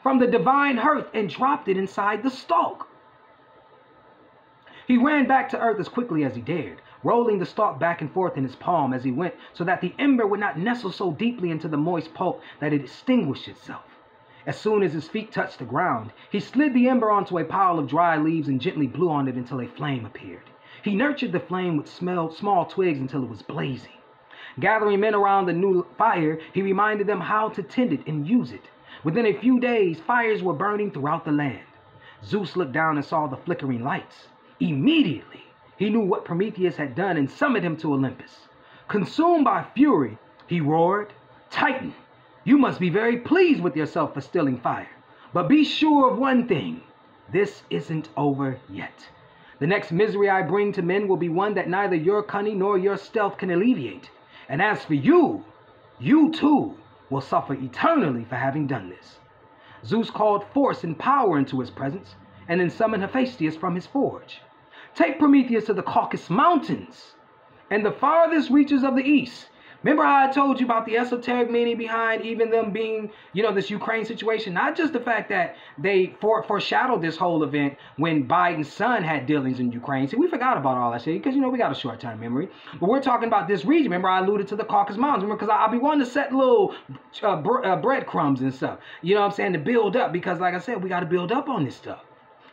From the divine hearth and dropped it inside the stalk. He ran back to earth as quickly as he dared, rolling the stalk back and forth in his palm as he went so that the ember would not nestle so deeply into the moist pulp that it extinguished itself. As soon as his feet touched the ground, he slid the ember onto a pile of dry leaves and gently blew on it until a flame appeared. He nurtured the flame with small twigs until it was blazing. Gathering men around the new fire, he reminded them how to tend it and use it. Within a few days, fires were burning throughout the land. Zeus looked down and saw the flickering lights. Immediately, he knew what Prometheus had done and summoned him to Olympus. Consumed by fury, he roared, Titan, you must be very pleased with yourself for stealing fire. But be sure of one thing, this isn't over yet. The next misery I bring to men will be one that neither your cunning nor your stealth can alleviate. And as for you, you too will suffer eternally for having done this. Zeus called force and power into his presence, and then summoned Hephaestus from his forge. Take Prometheus to the Caucasus Mountains and the farthest reaches of the east. Remember how I told you about the esoteric meaning behind even them being, this Ukraine situation? Not just the fact that they foreshadowed this whole event when Biden's son had dealings in Ukraine. See, we forgot about all that shit because, we got a short-term memory. But we're talking about this region. Remember, I alluded to the Caucasus Mountains. Remember, because I'll be wanting to set little breadcrumbs and stuff. You know what I'm saying? To build up because, like I said, we got to build up on this stuff.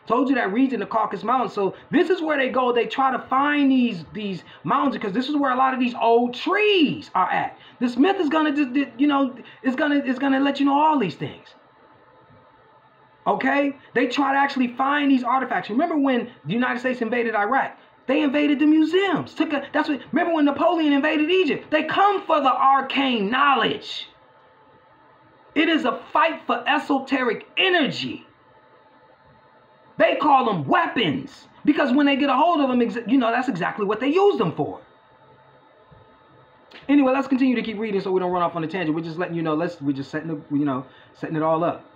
Told you that region, the Caucasus Mountains. So this is where they go. They try to find these mountains because this is where a lot of these old trees are at. This myth is gonna is gonna let you know all these things. Okay, they try to actually find these artifacts. Remember when the United States invaded Iraq? They invaded the museums. Remember when Napoleon invaded Egypt? They come for the arcane knowledge. It is a fight for esoteric energy. They call them weapons because when they get a hold of them, that's exactly what they use them for. Anyway, let's continue to keep reading so we don't run off on a tangent. We're just letting you know, we're just setting it all up.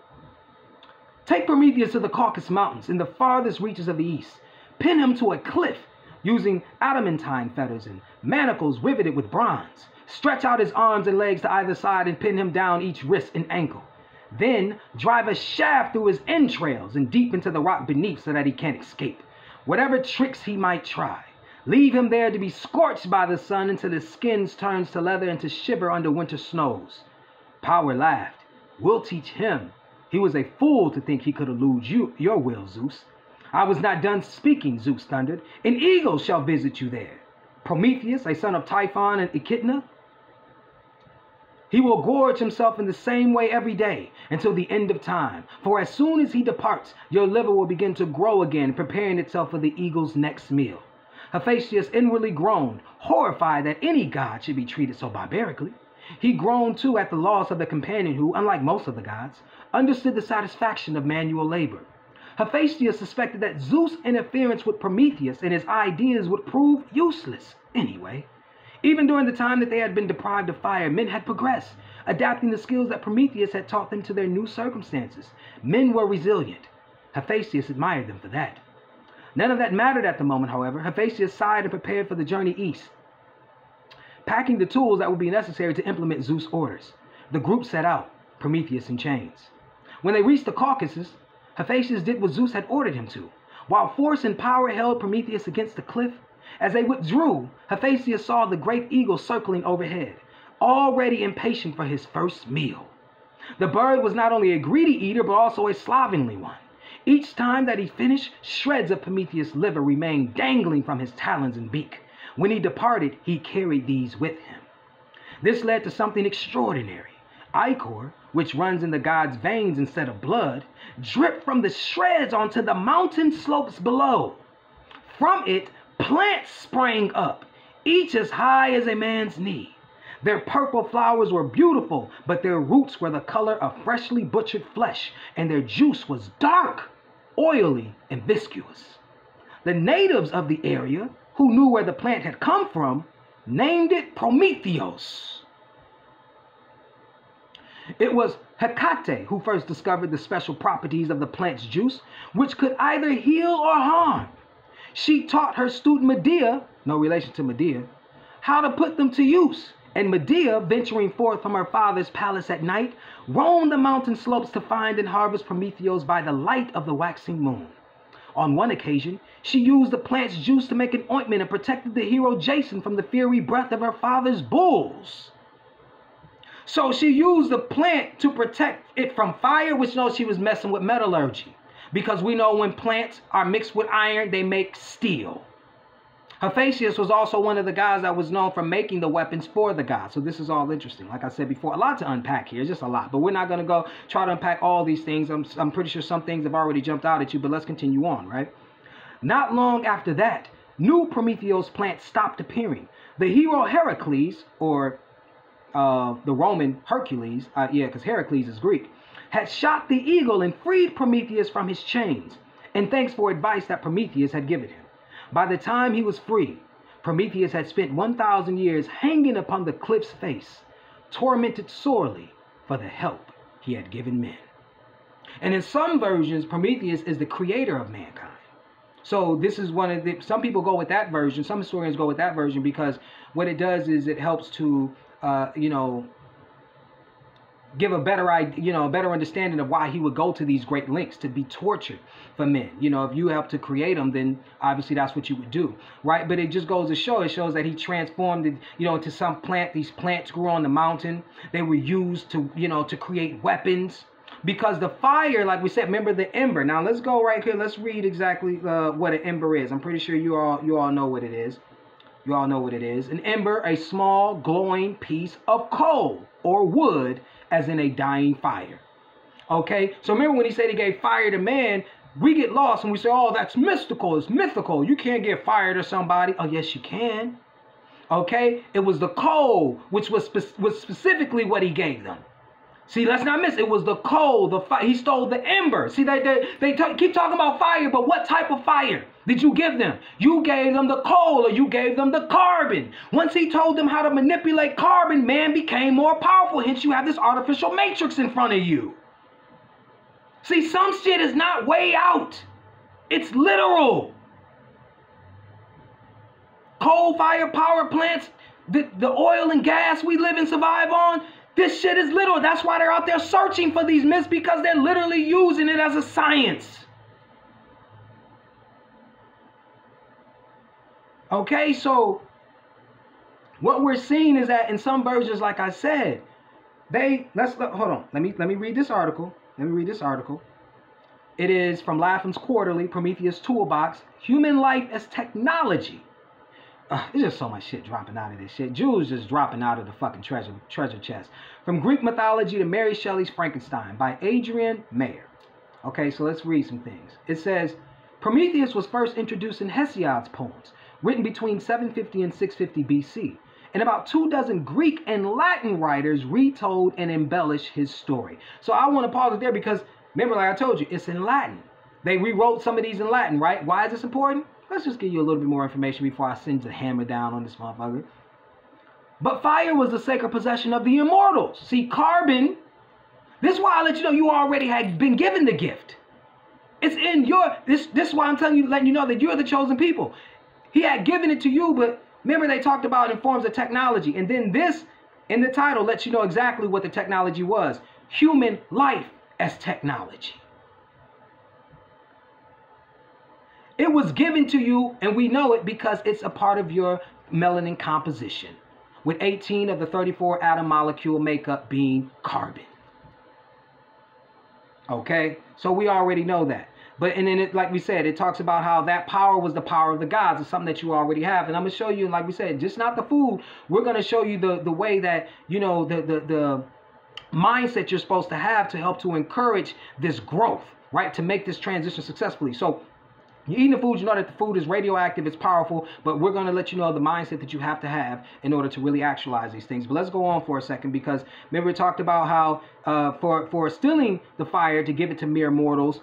Take Prometheus to the Caucasus Mountains in the farthest reaches of the east. Pin him to a cliff using adamantine fetters and manacles riveted with bronze. Stretch out his arms and legs to either side and pin him down each wrist and ankle. Then drive a shaft through his entrails and deep into the rock beneath so that he can't escape. Whatever tricks he might try, leave him there to be scorched by the sun until his skin turns to leather and to shiver under winter snows. Power laughed. We'll teach him. He was a fool to think he could elude your will, Zeus. I was not done speaking, Zeus thundered. An eagle shall visit you there. Prometheus, a son of Typhon and Echidna, he will gorge himself in the same way every day until the end of time. For as soon as he departs, your liver will begin to grow again, preparing itself for the eagle's next meal. Hephaestus inwardly groaned, horrified that any god should be treated so barbarically. He groaned too at the loss of the companion who, unlike most of the gods, understood the satisfaction of manual labor. Hephaestus suspected that Zeus' interference with Prometheus and his ideas would prove useless anyway. Even during the time that they had been deprived of fire, men had progressed, adapting the skills that Prometheus had taught them to their new circumstances. Men were resilient. Hephaestus admired them for that. None of that mattered at the moment, however. Hephaestus sighed and prepared for the journey east, packing the tools that would be necessary to implement Zeus' orders. The group set out, Prometheus in chains. When they reached the Caucasus, Hephaestus did what Zeus had ordered him to. While force and power held Prometheus against the cliff, as they withdrew, Hephaestus saw the great eagle circling overhead, already impatient for his first meal. The bird was not only a greedy eater, but also a slovenly one. Each time that he finished, shreds of Prometheus' liver remained dangling from his talons and beak. When he departed, he carried these with him. This led to something extraordinary. Ichor, which runs in the god's veins instead of blood, dripped from the shreds onto the mountain slopes below. From it, plants sprang up, each as high as a man's knee. Their purple flowers were beautiful, but their roots were the color of freshly butchered flesh, and their juice was dark, oily, and viscous. The natives of the area, who knew where the plant had come from, named it Prometheus. It was Hecate who first discovered the special properties of the plant's juice, which could either heal or harm. She taught her student Medea, no relation to Medea, how to put them to use. And Medea, venturing forth from her father's palace at night, roamed the mountain slopes to find and harvest Prometheus by the light of the waxing moon. On one occasion, she used the plant's juice to make an ointment and protected the hero Jason from the fiery breath of her father's bulls. So she used the plant to protect it from fire, which knows she was messing with metallurgy. Because we know when plants are mixed with iron, they make steel. Hephaestus was also one of the guys that was known for making the weapons for the gods. So this is all interesting. Like I said before, a lot to unpack here, just a lot. But we're not going to go try to unpack all these things. I'm pretty sure some things have already jumped out at you, but let's continue on, right? Not long after that, new Prometheus plants stopped appearing. The hero Heracles, or the Roman Hercules, because Heracles is Greek, had shot the eagle and freed Prometheus from his chains, and thanks for advice that Prometheus had given him. By the time he was free, Prometheus had spent 1,000 years hanging upon the cliff's face, tormented sorely for the help he had given men. And in some versions, Prometheus is the creator of mankind. So this is one of the, some people go with that version, some historians go with that version because what it does is it helps to, give a better idea, a better understanding of why he would go to these great lengths to be tortured for men. If you help to create them, then obviously that's what you would do, right? But it just goes to show, it shows that he transformed it, into some plant. These plants grew on the mountain. They were used to, to create weapons. Because the fire, like we said, remember the ember. Now let's go right here. Let's read exactly what an ember is. I'm pretty sure you all know what it is. You all know what it is. An ember, a small glowing piece of coal or wood, as in a dying fire. Okay, so remember when he said he gave fire to man, we get lost and we say, oh, that's mystical, it's mythical. You can't give fire to somebody. Oh, yes, you can. Okay, it was the coal, which was specifically what he gave them. See, let's not miss it. It was the coal, the fire. He stole the ember. See, they keep talking about fire, but what type of fire did you give them? You gave them the coal, or you gave them the carbon. Once he told them how to manipulate carbon, man became more powerful. Hence, you have this artificial matrix in front of you. See, some shit is not way out. It's literal. coal-fired power plants, the oil and gas we live and survive on, this shit is literal. That's why they're out there searching for these myths, because they're literally using it as a science. Okay, so what we're seeing is that in some versions, like I said, hold on. Let me read this article. It is from Lapham's Quarterly, Prometheus Toolbox, Human Life as Technology. There's just so much shit dropping out of this shit. Jews just dropping out of the fucking treasure chest. From Greek mythology to Mary Shelley's Frankenstein by Adrian Mayer. Okay, so let's read some things. It says, Prometheus was first introduced in Hesiod's poems, written between 750 and 650 BC. And about 24 Greek and Latin writers retold and embellished his story. So I want to pause it there because, remember, like I told you, it's in Latin. They rewrote some of these in Latin, right? Why is this important? Let's just give you a little bit more information before I send the hammer down on this motherfucker. But fire was the sacred possession of the immortals. See, carbon, this is why I let you know you already had been given the gift. It's in your, this is why I'm telling you, letting you know that you're the chosen people. He had given it to you, but remember they talked about it in forms of technology. And then this, in the title, lets you know exactly what the technology was. Human life as technology. It was given to you, and we know it because it's a part of your melanin composition, with 18 of the 34 atom molecule makeup being carbon. Okay, so we already know that. But and then, it, like we said, it talks about how that power was the power of the gods. It's something that you already have. And I'm going to show you, like we said, just not the food. We're going to show you the way that, you know, the mindset you're supposed to have to help to encourage this growth, right? To make this transition successfully. So you're eating the food, you know that the food is radioactive, it's powerful, but we're going to let you know the mindset that you have to have in order to really actualize these things. But let's go on for a second, because remember we talked about how for stealing the fire to give it to mere mortals,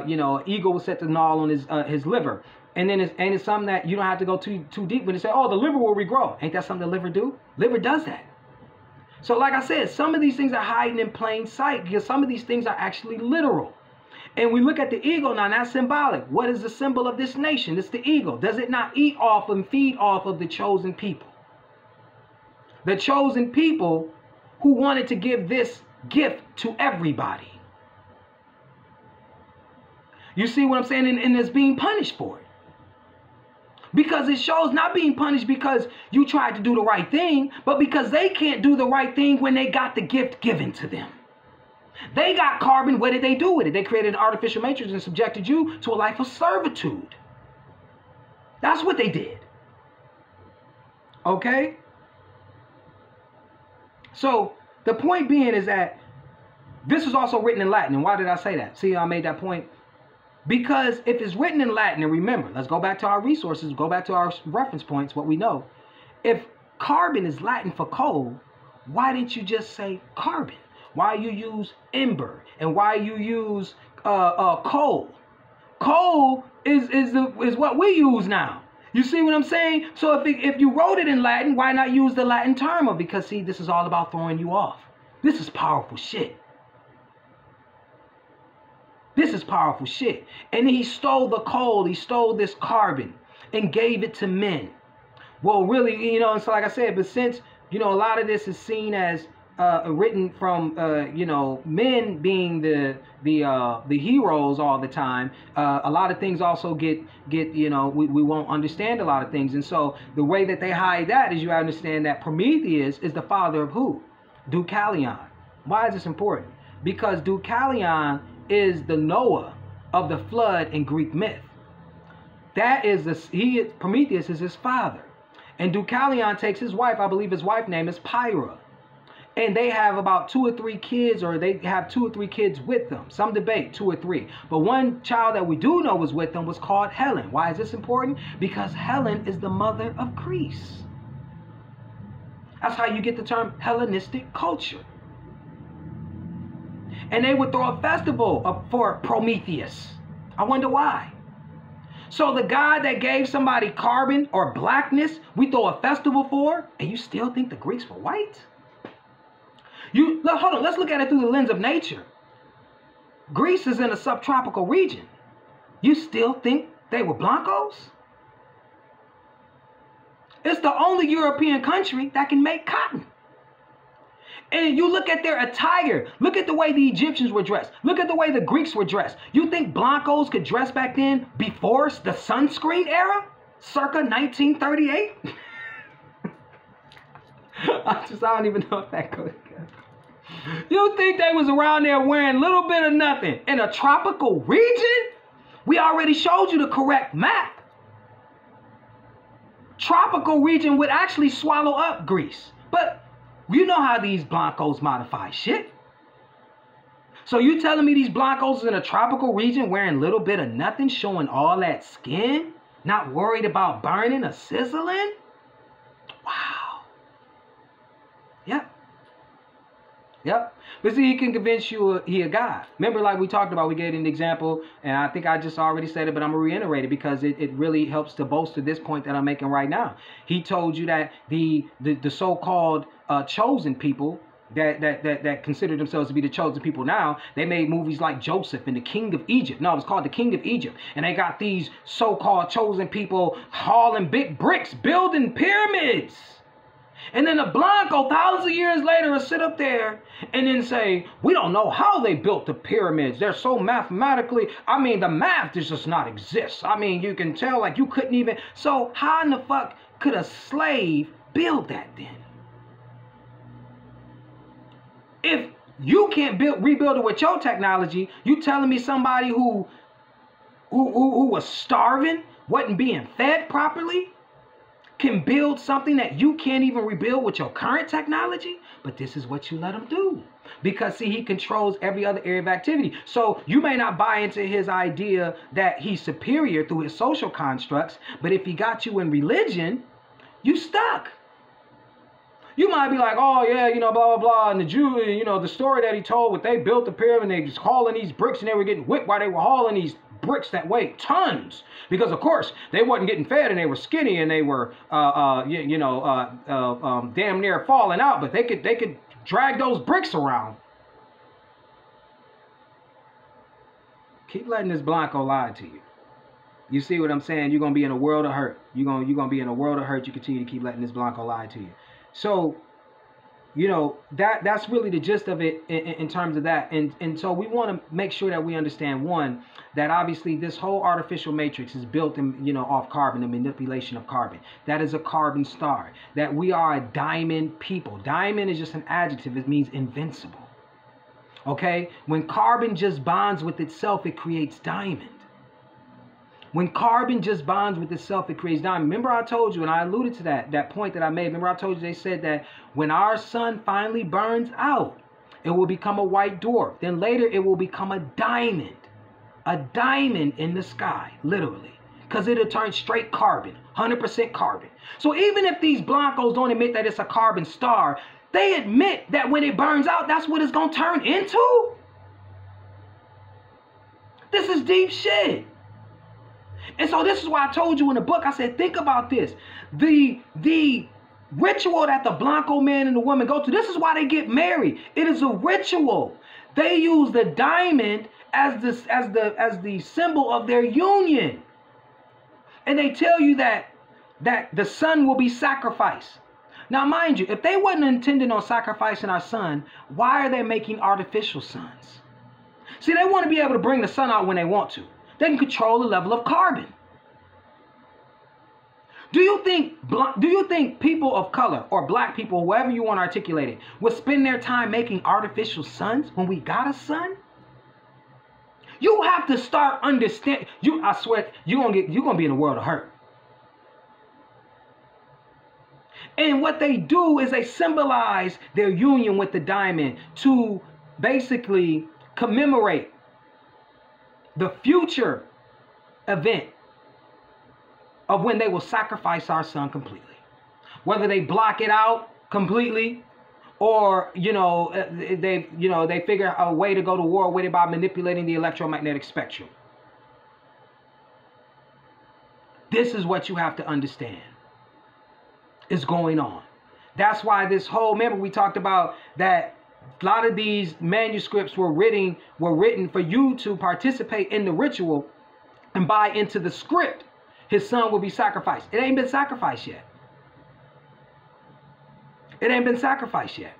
you know, eagle was set to gnaw on his liver. And then it's something that you don't have to go too deep when they say, oh, the liver will regrow. Ain't that something the liver do? Liver does that. So like I said, some of these things are hiding in plain sight because some of these things are actually literal. And we look at the eagle now, that's symbolic. What is the symbol of this nation? It's the eagle. Does it not eat off and feed off of the chosen people? The chosen people who wanted to give this gift to everybody. You see what I'm saying? And it's being punished for it. Because it shows not being punished because you tried to do the right thing, but because they can't do the right thing when they got the gift given to them. They got carbon. What did they do with it? They created an artificial matrix and subjected you to a life of servitude. That's what they did. Okay? So the point being is that this was also written in Latin. And why did I say that? See how I made that point? Because if it's written in Latin, and remember, let's go back to our resources, go back to our reference points, what we know. If carbon is Latin for coal, why didn't you just say carbon? Why you use ember and why you use coal? Coal is what we use now. You see what I'm saying? So if you wrote it in Latin, why not use the Latin term? Because see, this is all about throwing you off. This is powerful shit. This is powerful shit. And he stole the coal, he stole this carbon and gave it to men. Well, really, you know, so like I said, but since, you know, a lot of this is seen as written from, you know, men being the heroes all the time, a lot of things also get you know, we won't understand a lot of things. And so the way that they hide that is you understand that Prometheus is the father of who? Deucalion. Why is this important? Because Deucalion is the Noah of the flood in Greek myth. That is Prometheus is his father. And Deucalion takes his wife, I believe his wife's name is Pyra. And they have about 2 or 3 kids, or they have 2 or 3 kids with them. Some debate 2 or 3. But one child that we do know was with them was called Helen. Why is this important? Because Helen is the mother of Greece. That's how you get the term Hellenistic culture. And they would throw a festival for Prometheus. I wonder why. So the God that gave somebody carbon or blackness, we throw a festival for, and you still think the Greeks were white? Hold on, let's look at it through the lens of nature. Greece is in a subtropical region. You still think they were blancos? It's the only European country that can make cotton. And you look at their attire. Look at the way the Egyptians were dressed. Look at the way the Greeks were dressed. You think Blancos could dress back then before the sunscreen era? Circa 1938? I don't even know if that goes together. You think they was around there wearing a little bit of nothing in a tropical region? We already showed you the correct map. Tropical region would actually swallow up Greece. But you know how these Blancos modify shit. So you telling me these Blancos in a tropical region wearing a little bit of nothing, showing all that skin, not worried about burning or sizzling? Wow. Yep. Yep. But see, he can convince you he a God. Remember, like we talked about, we gave an example, and I think I just already said it, but I'm going to reiterate it because it really helps to bolster this point that I'm making right now. He told you that the so-called chosen people that consider themselves to be the chosen people now, they made movies like Joseph and the King of Egypt. No, it was called the King of Egypt. And they got these so-called chosen people hauling big bricks, building pyramids. And then the Blanco, thousands of years later, will sit up there and then say, we don't know how they built the pyramids. They're so mathematically, I mean, the math does just not exist. I mean, you can tell, like, you couldn't even. So how in the fuck could a slave build that then? If you can't rebuild it with your technology, you telling me somebody who was starving, wasn't being fed properly, can build something that you can't even rebuild with your current technology? But this is what you let him do. Because, see, he controls every other area of activity. So you may not buy into his idea that he's superior through his social constructs, but if he got you in religion, you stuck. You might be like, oh, yeah, you know, blah, blah, blah. And the Jew, you know, the story that he told, when they built the pyramid, they was hauling these bricks and they were getting whipped while they were hauling these bricks that weighed tons. Because, of course, they wasn't getting fed and they were skinny and they were, damn near falling out. But they could drag those bricks around. Keep letting this Blanco lie to you. You see what I'm saying? You're going to be in a world of hurt. You're going to be in a world of hurt. You continue to keep letting this Blanco lie to you. So, you know, that's really the gist of it in terms of that. And so we want to make sure that we understand, one, that obviously this whole artificial matrix is built in, you know, off carbon, the manipulation of carbon. That is a carbon star. That we are a diamond people. Diamond is just an adjective. It means invincible. Okay? When carbon just bonds with itself, it creates diamond. When carbon just bonds with itself, it creates diamond. Remember I told you, and I alluded to that point that I made. Remember I told you they said that when our sun finally burns out, it will become a white dwarf. Then later it will become a diamond in the sky, literally. Because it'll turn straight carbon, 100% carbon. So even if these Blancos don't admit that it's a carbon star, they admit that when it burns out, that's what it's going to turn into. This is deep shit. And so this is why I told you in the book, I said, think about this. The ritual that the Blanco man and the woman go to, this is why they get married. It is a ritual. They use the diamond as the symbol of their union. And they tell you that the son will be sacrificed. Now, mind you, if they wasn't intending on sacrificing our son, why are they making artificial sons? See, they want to be able to bring the sun out when they want to. They can control the level of carbon. Do you think people of color or black people, whoever you want to articulate it, would spend their time making artificial suns when we got a sun? You have to start understanding. I swear, you're gonna be in a world of hurt. And what they do is they symbolize their union with the diamond to basically commemorate the future event of when they will sacrifice our son completely. Whether they block it out completely or, they figure a way to go to war with it by manipulating the electromagnetic spectrum. This is what you have to understand is going on. That's why this whole, remember we talked about that a lot of these manuscripts were written for you to participate in the ritual and buy into the script. His son will be sacrificed. It ain't been sacrificed yet. It ain't been sacrificed yet.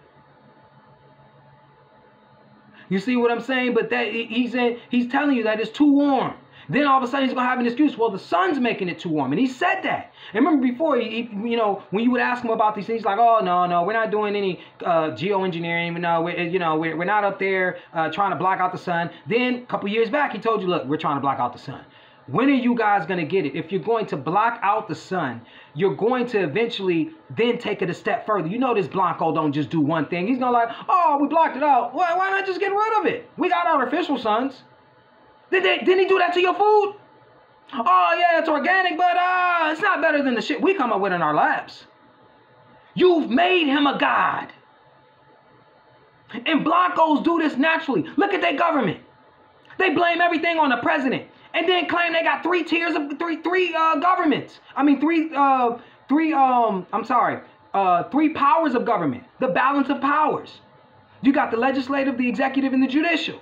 You see what I'm saying? But that he's telling you that it's too warm. Then all of a sudden he's gonna have an excuse. Well, the sun's making it too warm, and he said that. And remember before, you know, when you would ask him about these things, he's like, oh no, we're not doing any geoengineering. We're not up there trying to block out the sun. Then a couple years back, he told you, look, we're trying to block out the sun. When are you guys going to get it? If you're going to block out the sun, you're going to eventually then take it a step further. You know this Blanco don't just do one thing. He's going to like, oh, we blocked it out. Why not just get rid of it? We got artificial suns. Didn't he do that to your food? Oh, yeah, it's organic, but it's not better than the shit we come up with in our labs. You've made him a god. And Blancos do this naturally. Look at their government. They blame everything on the president. And then claim they got three tiers of three governments. I mean, three powers of government. The balance of powers. You got the legislative, the executive, and the judicial.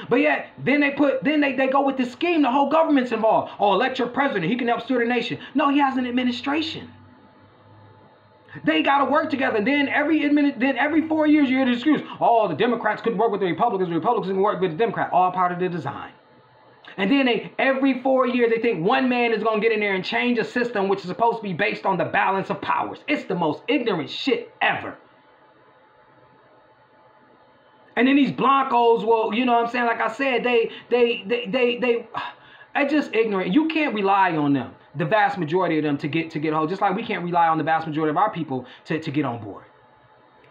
But yet, then they go with this scheme. The whole government's involved. Oh, elect your president. He can help steer the nation. No, he has an administration. They got to work together. Then every 4 years you hear the excuse. Oh, the Democrats couldn't work with the Republicans. The Republicans couldn't work with the Democrats. All part of the design. And then every 4 years, they think one man is going to get in there and change a system which is supposed to be based on the balance of powers. It's the most ignorant shit ever. And then these Blancos, well, you know what I'm saying? Like I said, they are just ignorant. You can't rely on them, the vast majority of them, to get hold. Just like we can't rely on the vast majority of our people to get on board.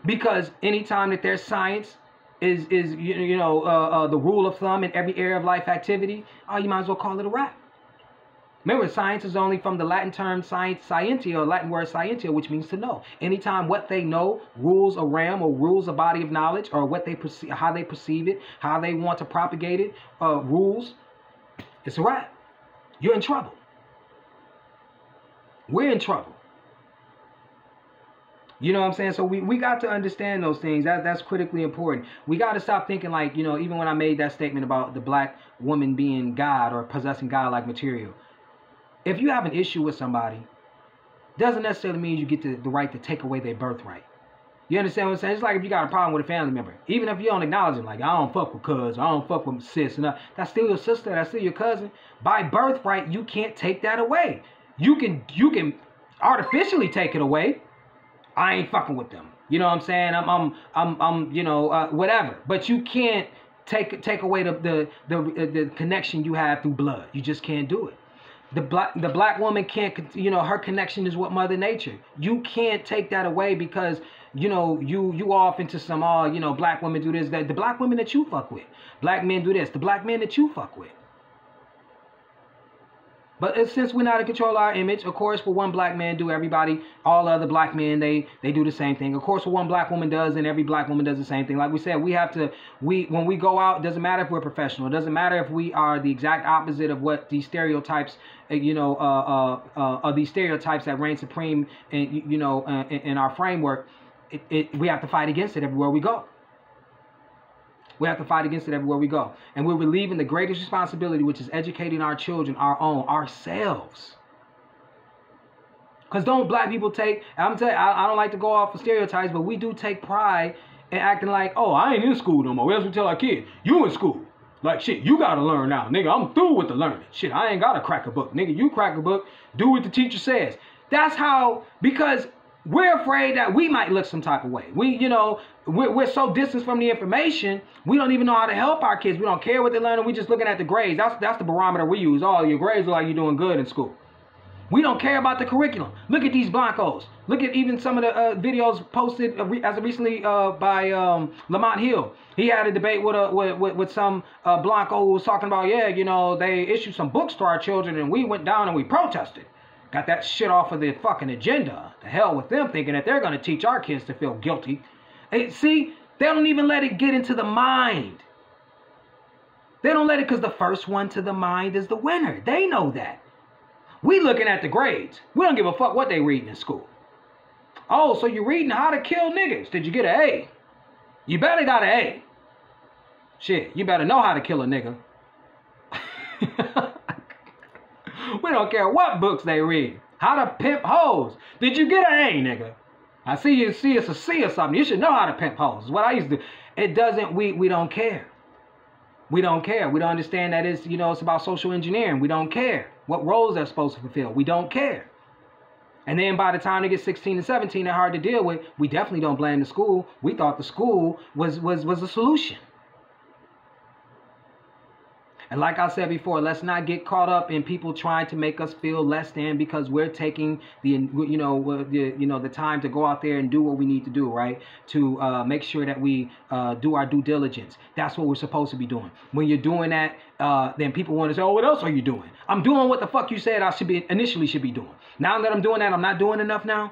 Because anytime that there's science, is the rule of thumb in every area of life activity, you might as well call it a wrap. Remember, science is only from the Latin term scientia, or Latin word scientia, which means to know. Anytime what they know rules a realm or rules a body of knowledge, or what they perceive, how they perceive it, how they want to propagate it, rules, it's a wrap. You're in trouble. We're in trouble. You know what I'm saying? So we got to understand those things. That's critically important. We got to stop thinking like, you know, even when I made that statement about the black woman being God or possessing God-like material. If you have an issue with somebody, doesn't necessarily mean you get the right to take away their birthright. You understand what I'm saying? It's like if you got a problem with a family member. Even if you don't acknowledge them, like, I don't fuck with cuz, I don't fuck with sis, and that's still your sister, that's still your cousin. By birthright, you can't take that away. You can artificially take it away. I ain't fucking with them. You know what I'm saying? I'm whatever. But you can't take away the connection you have through blood. You just can't do it. The black woman can't, her connection is with Mother Nature. You can't take that away because, you off into some, black women do this, that. The black women that you fuck with. Black men do this. The black men that you fuck with. But since we're not in control of our image, of course, what one black man do, all other black men, they do the same thing. Of course, what one black woman does, and every black woman does the same thing. Like we said, when we go out, it doesn't matter if we're professional. It doesn't matter if we are the exact opposite of what these stereotypes, are these stereotypes that reign supreme, in our framework. We have to fight against it everywhere we go. We have to fight against it everywhere we go. And we're relieving the greatest responsibility, which is educating our children, ourselves. Because don't black people I'm telling you, I don't like to go off of stereotypes, but we do take pride in acting like, oh, I ain't in school no more. We have to tell our kids, you in school. Like, shit, you got to learn now. Nigga, I'm through with the learning. Shit, I ain't got to crack a book. Nigga, you crack a book, do what the teacher says. That's how, because we're afraid that we might look some type of way. We're so distant from the information, we don't even know how to help our kids. We don't care what they're learning. We're just looking at the grades. That's the barometer we use. Oh, your grades look like you're doing good in school. We don't care about the curriculum. Look at these Blancos. Look at even some of the videos posted as of recently by Lamont Hill. He had a debate with some Blanco who was talking about, they issued some books to our children and we went down and we protested. Got that shit off of the fucking agenda. The hell with them thinking that they're going to teach our kids to feel guilty. Hey, see, they don't even let it get into the mind. They don't let it because the first one to the mind is the winner. They know that. We looking at the grades. We don't give a fuck what they reading in school. Oh, so you're reading how to kill niggas. Did you get an A? You better got an A. Shit, you better know how to kill a nigga. We don't care what books they read. How to pimp hoes. Did you get an A, nigga? I see you see us or see or something. You should know how to pimp hoes. Is what I used to do. It doesn't, we don't care. We don't care. We don't understand that it's, it's about social engineering. We don't care what roles they're supposed to fulfill. We don't care. And then by the time they get 16 and 17, they're hard to deal with. We definitely don't blame the school. We thought the school was a solution. And like I said before, let's not get caught up in people trying to make us feel less than because we're taking the time to go out there and do what we need to do, right? To make sure that we do our due diligence. That's what we're supposed to be doing. When you're doing that, then people want to say, "Oh, what else are you doing?" I'm doing what the fuck you said I initially should be doing. Now that I'm doing that, I'm not doing enough now.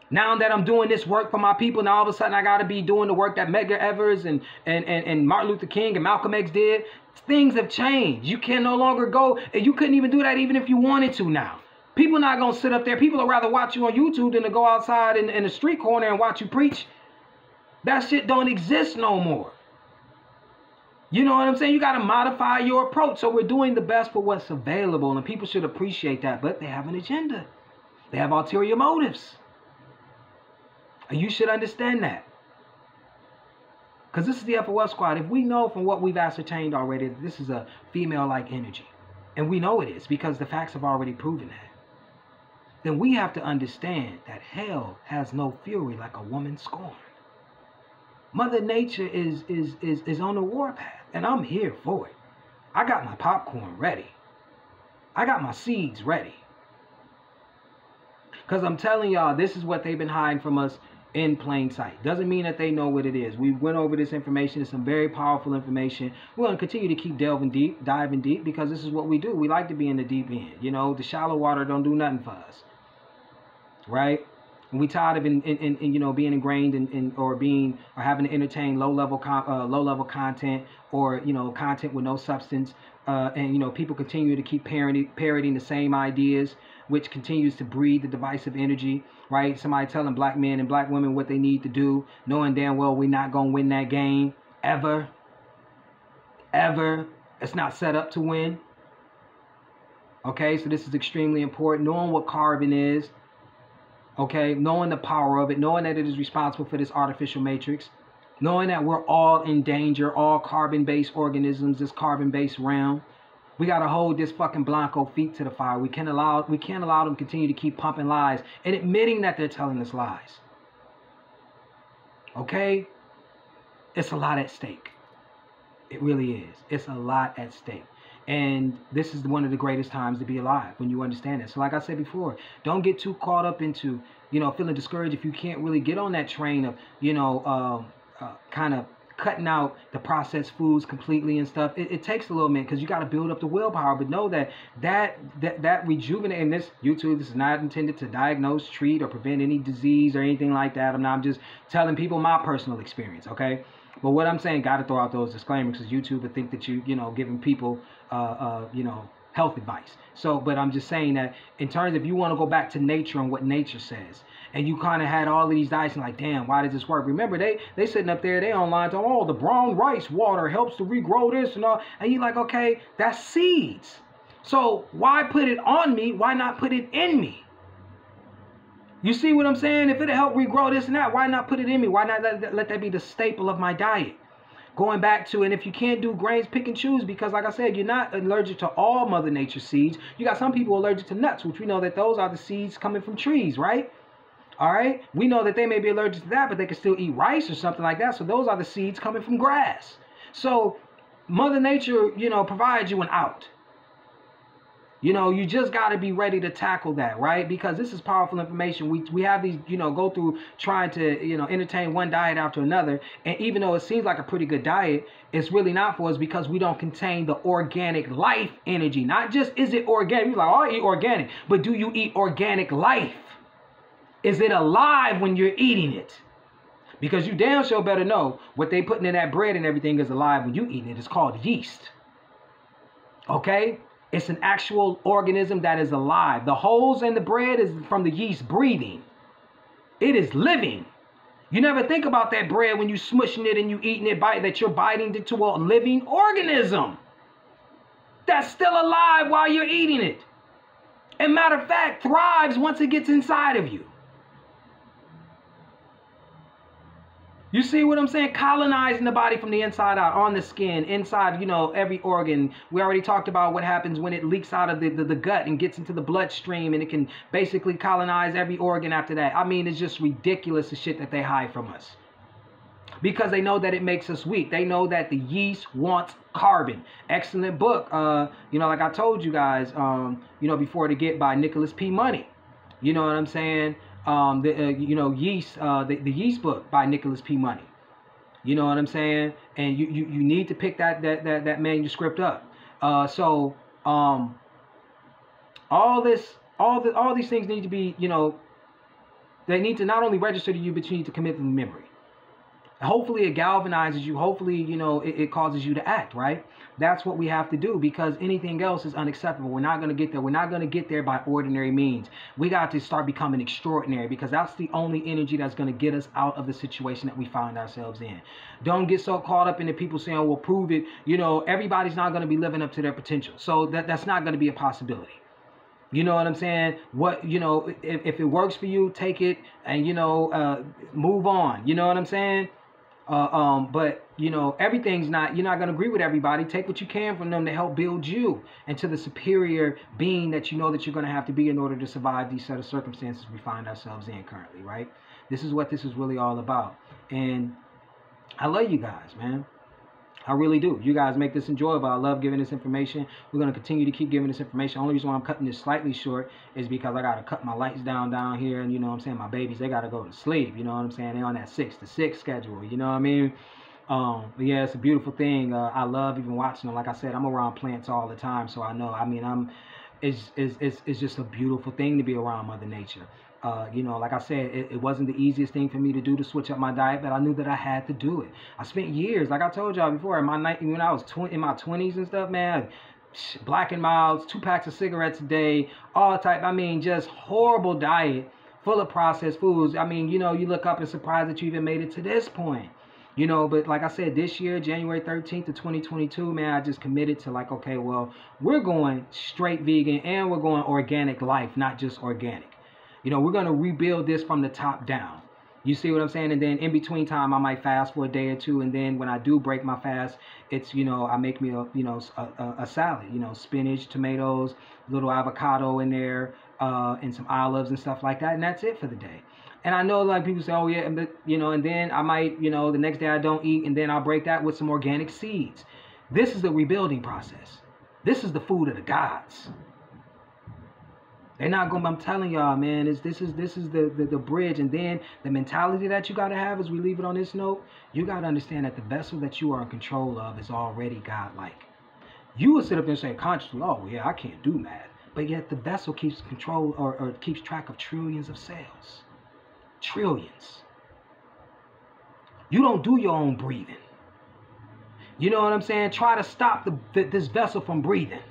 Now that I'm doing this work for my people, now all of a sudden I got to be doing the work that Medgar Evers and Martin Luther King and Malcolm X did. Things have changed. You can no longer go, and you couldn't even do that even if you wanted to now. People not going to sit up there. People would rather watch you on YouTube than to go outside in the street corner and watch you preach. That shit don't exist no more. You know what I'm saying? You got to modify your approach. So we're doing the best for what's available, and people should appreciate that. But they have an agenda. They have ulterior motives. And you should understand that. Because this is the FOS squad. If we know from what we've ascertained already that this is a female-like energy, and we know it is because the facts have already proven that, then we have to understand that hell has no fury like a woman scorned. Mother Nature is on the warpath, and I'm here for it. I got my popcorn ready. I got my seeds ready. Because I'm telling y'all, this is what they've been hiding from us in plain sight. Doesn't mean that they know what it is. We went over this information. It's some very powerful information. We're going to continue to keep diving deep, because this is what we do. We like to be in the deep end. The shallow water don't do nothing for us. Right? And we tired of being ingrained in or having to entertain low level content or content with no substance. And people continue to keep parroting the same ideas, which continues to breed the divisive energy, right? Somebody telling black men and black women what they need to do, knowing damn well we're not going to win that game, ever. It's not set up to win. Okay, so this is extremely important. Knowing what carbon is, okay, knowing the power of it, knowing that it is responsible for this artificial matrix, knowing that we're all in danger, all carbon-based organisms, this carbon-based realm. We got to hold this fucking Blanco feet to the fire. We can't allow them to continue to keep pumping lies and admitting that they're telling us lies. Okay? It's a lot at stake. It really is. It's a lot at stake. And this is one of the greatest times to be alive when you understand it. So like I said before, don't get too caught up into, feeling discouraged if you can't really get on that train of, kind of cutting out the processed foods completely and stuff. It takes a little minute because you got to build up the willpower. But know that rejuvenate. And this YouTube, this is not intended to diagnose, treat, or prevent any disease or anything like that. I'm just telling people my personal experience, okay? But what I'm saying, got to throw out those disclaimers because YouTube would think that giving people, health advice. So, but I'm just saying that in terms of if you want to go back to nature and what nature says, and you kind of had all of these dice and like, damn, why does this work? Remember, they sitting up there, they online talking, oh, the brown rice water helps to regrow this and all. And you're like, okay, that's seeds. So why put it on me? Why not put it in me? You see what I'm saying? If it'll help regrow this and that, why not put it in me? Why not let that be the staple of my diet? Going back to, and if you can't do grains, pick and choose, because like I said, you're not allergic to all Mother Nature seeds. You got some people allergic to nuts, which we know that those are the seeds coming from trees, right? All right? We know that they may be allergic to that, but they can still eat rice or something like that. So those are the seeds coming from grass. So Mother Nature, provides you an out. You just got to be ready to tackle that, right? Because this is powerful information. We have these, go through trying to, entertain one diet after another. And even though it seems like a pretty good diet, it's really not for us because we don't contain the organic life energy. Not just is it organic. You're like, oh, I eat organic. But do you eat organic life? Is it alive when you're eating it? Because you damn sure better know what they putting in that bread and everything is alive when you eating it. It's called yeast. Okay? It's an actual organism that is alive. The holes in the bread is from the yeast breathing. It is living. You never think about that bread when you smushing it and you eating it, that you're biting into a living organism that's still alive while you're eating it. And matter of fact, thrives once it gets inside of you. You see what I'm saying? Colonizing the body from the inside out, on the skin, inside, every organ. We already talked about what happens when it leaks out of the gut and gets into the bloodstream, and it can basically colonize every organ after that. I mean, it's just ridiculous the shit that they hide from us. Because they know that it makes us weak. They know that the yeast wants carbon. Excellent book. Like I told you guys, before to get by Nicholas P. Money. You know what I'm saying? Yeast, the yeast book by Nicholas P. Money. You know what I'm saying? And you need to pick that manuscript up. All these things need to be, they need to not only register to you, but you need to commit them to memory. Hopefully it galvanizes you. Hopefully, it causes you to act, right? That's what we have to do, because anything else is unacceptable. We're not going to get there. We're not going to get there by ordinary means. We got to start becoming extraordinary, because that's the only energy that's going to get us out of the situation that we find ourselves in. Don't get so caught up in the people saying, well, prove it. Everybody's not going to be living up to their potential. So that's not going to be a possibility. You know what I'm saying? If it works for you, take it and, move on. You know what I'm saying? But everything's not, you're not going to agree with everybody. Take what you can from them to help build you into the superior being that you know that you're going to have to be in order to survive these set of circumstances we find ourselves in currently, right? This is what this is really all about. And I love you guys, man. I really do. You guys make this enjoyable. I love giving this information. We're going to continue to keep giving this information. Only reason why I'm cutting this slightly short is because I got to cut my lights down here. And you know what I'm saying? My babies, they got to go to sleep. You know what I'm saying? They're on that 6 to 6 schedule. You know what I mean? But yeah, it's a beautiful thing. I love even watching them. Like I said, I'm around plants all the time. So I know, it's just a beautiful thing to be around Mother Nature. Like I said, it wasn't the easiest thing for me to do, to switch up my diet, but I knew that I had to do it. I spent years, like I told y'all before, when I was in my 20s and stuff, man, Black and Milds, 2 packs of cigarettes a day, all type, just horrible diet, full of processed foods. You look up and surprised that you even made it to this point. But like I said, this year, January 13th of 2022, man, I just committed to like, okay, well, we're going straight vegan and we're going organic life, not just organic. We're going to rebuild this from the top down. You see what I'm saying? And then in between time, I might fast for a day or two. And then when I do break my fast, it's, I make me a salad, spinach, tomatoes, little avocado in there, and some olives and stuff like that. And that's it for the day. And I know like people say, oh yeah, but, and then I might, the next day I don't eat. And then I'll break that with some organic seeds. This is the rebuilding process. This is the food of the gods. They're not going. I'm telling y'all, man. This is the bridge, and then the mentality that you got to have as we leave it on this note. You got to understand that the vessel that you are in control of is already godlike. You will sit up there and say consciously, "Oh yeah, I can't do math," but yet the vessel keeps control or keeps track of trillions of cells, trillions. You don't do your own breathing. You know what I'm saying? Try to stop this vessel from breathing.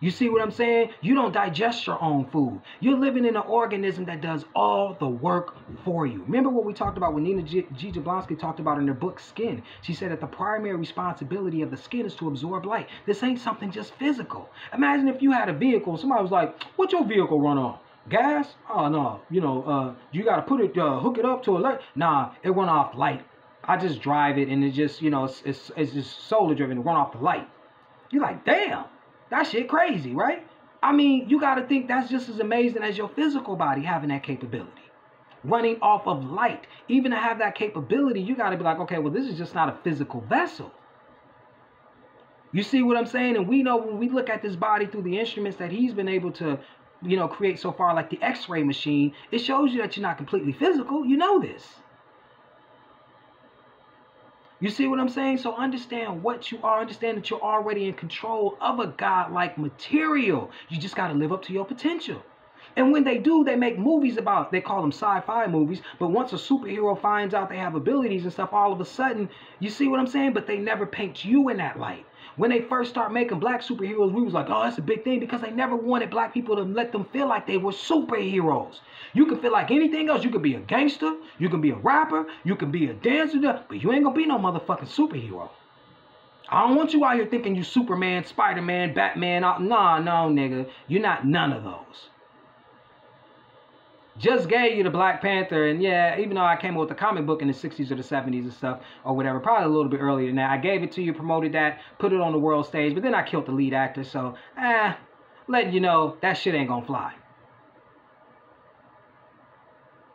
You see what I'm saying? You don't digest your own food. You're living in an organism that does all the work for you. Remember what we talked about when Nina G. Jablonski talked about in her book, Skin. She said that the primary responsibility of the skin is to absorb light. This ain't something just physical. Imagine if you had a vehicle. Somebody was like, what's your vehicle run on? Gas? Oh, no. You got to put it, hook it up to a light. Nah, it run off light. I just drive it and it just, it's just solar driven. It run off the light. You're like, damn. That shit crazy, right? You got to think that's just as amazing as your physical body having that capability. Running off of light. Even to have that capability, you got to be like, okay, well, this is just not a physical vessel. You see what I'm saying? And we know when we look at this body through the instruments that he's been able to, create so far, like the X-ray machine, it shows you that you're not completely physical. You know this. You see what I'm saying? So understand what you are. Understand that you're already in control of a godlike material. You just got to live up to your potential. And when they do, they make movies they call them sci-fi movies. But once a superhero finds out they have abilities and stuff, all of a sudden, you see what I'm saying? But they never paint you in that light. When they first start making black superheroes, we was like, oh, that's a big thing, because they never wanted black people to let them feel like they were superheroes. You can feel like anything else. You could be a gangster, you can be a rapper, you can be a dancer, but you ain't gonna be no motherfucking superhero. I don't want you out here thinking you Superman, Spider-Man, Batman. No, nigga. You're not none of those. just gave you the Black Panther, and yeah, even though I came up with the comic book in the 60s or the 70s and stuff, or whatever, probably a little bit earlier than that, I gave it to you, promoted that, put it on the world stage, but then I killed the lead actor, so, letting you know, that shit ain't gonna fly.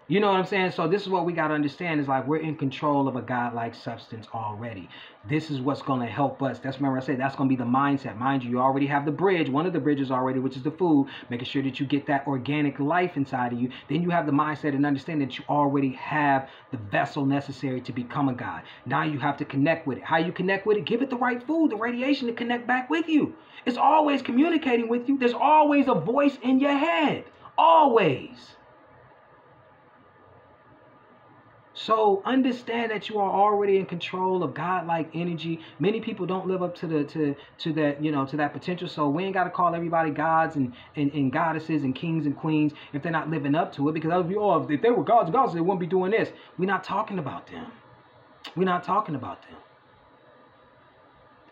You know what I'm saying? So this is what we got to understand is like we're in control of a godlike substance already. This is what's going to help us. That's, remember I said, that's going to be the mindset. Mind you, you already have the bridge, one of the bridges already, which is the food, making sure that you get that organic life inside of you. Then you have the mindset and understanding that you already have the vessel necessary to become a god. Now you have to connect with it. How you connect with it? Give it the right food, the radiation to connect back with you. It's always communicating with you. There's always a voice in your head. Always. So understand that you are already in control of godlike energy. Many people don't live up to that, you know, to that potential. So we ain't got to call everybody gods and goddesses and kings and queens if they're not living up to it. Because if they were gods and goddesses, they wouldn't be doing this. We're not talking about them. We're not talking about them.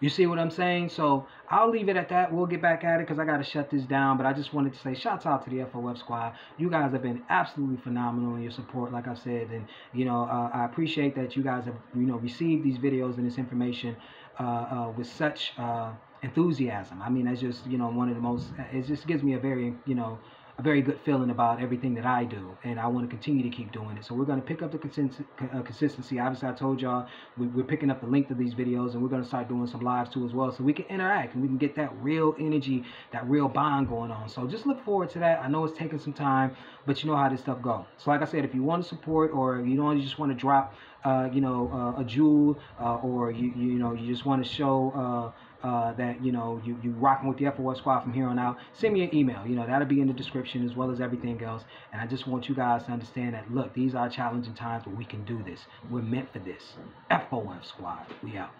You see what I'm saying? So I'll leave it at that. We'll get back at it because I got to shut this down. But I just wanted to say shouts out to the FOF squad. You guys have been absolutely phenomenal in your support, like I said. And, you know, I appreciate that you guys have, you know, received these videos and this information with such enthusiasm. I mean, that's just, you know, one of the most, it just gives me a very, you know, a very good feeling about everything that I do, and I want to continue to keep doing it. So we're going to pick up the consistency. Obviously, I told y'all we're picking up the length of these videos, and we're going to start doing some lives too as well, so we can interact and we can get that real energy, that real bond going on. So just look forward to that. I know it's taking some time, but you know how this stuff goes. So like I said, if you want to support, or you know, you just want to drop, you know, a jewel, or you know, you just want to show that, you know, you rocking with the FOF squad from here on out, send me an email. You know, that'll be in the description as well as everything else. And I just want you guys to understand that, look, these are challenging times, but we can do this. We're meant for this. FOF squad, we out.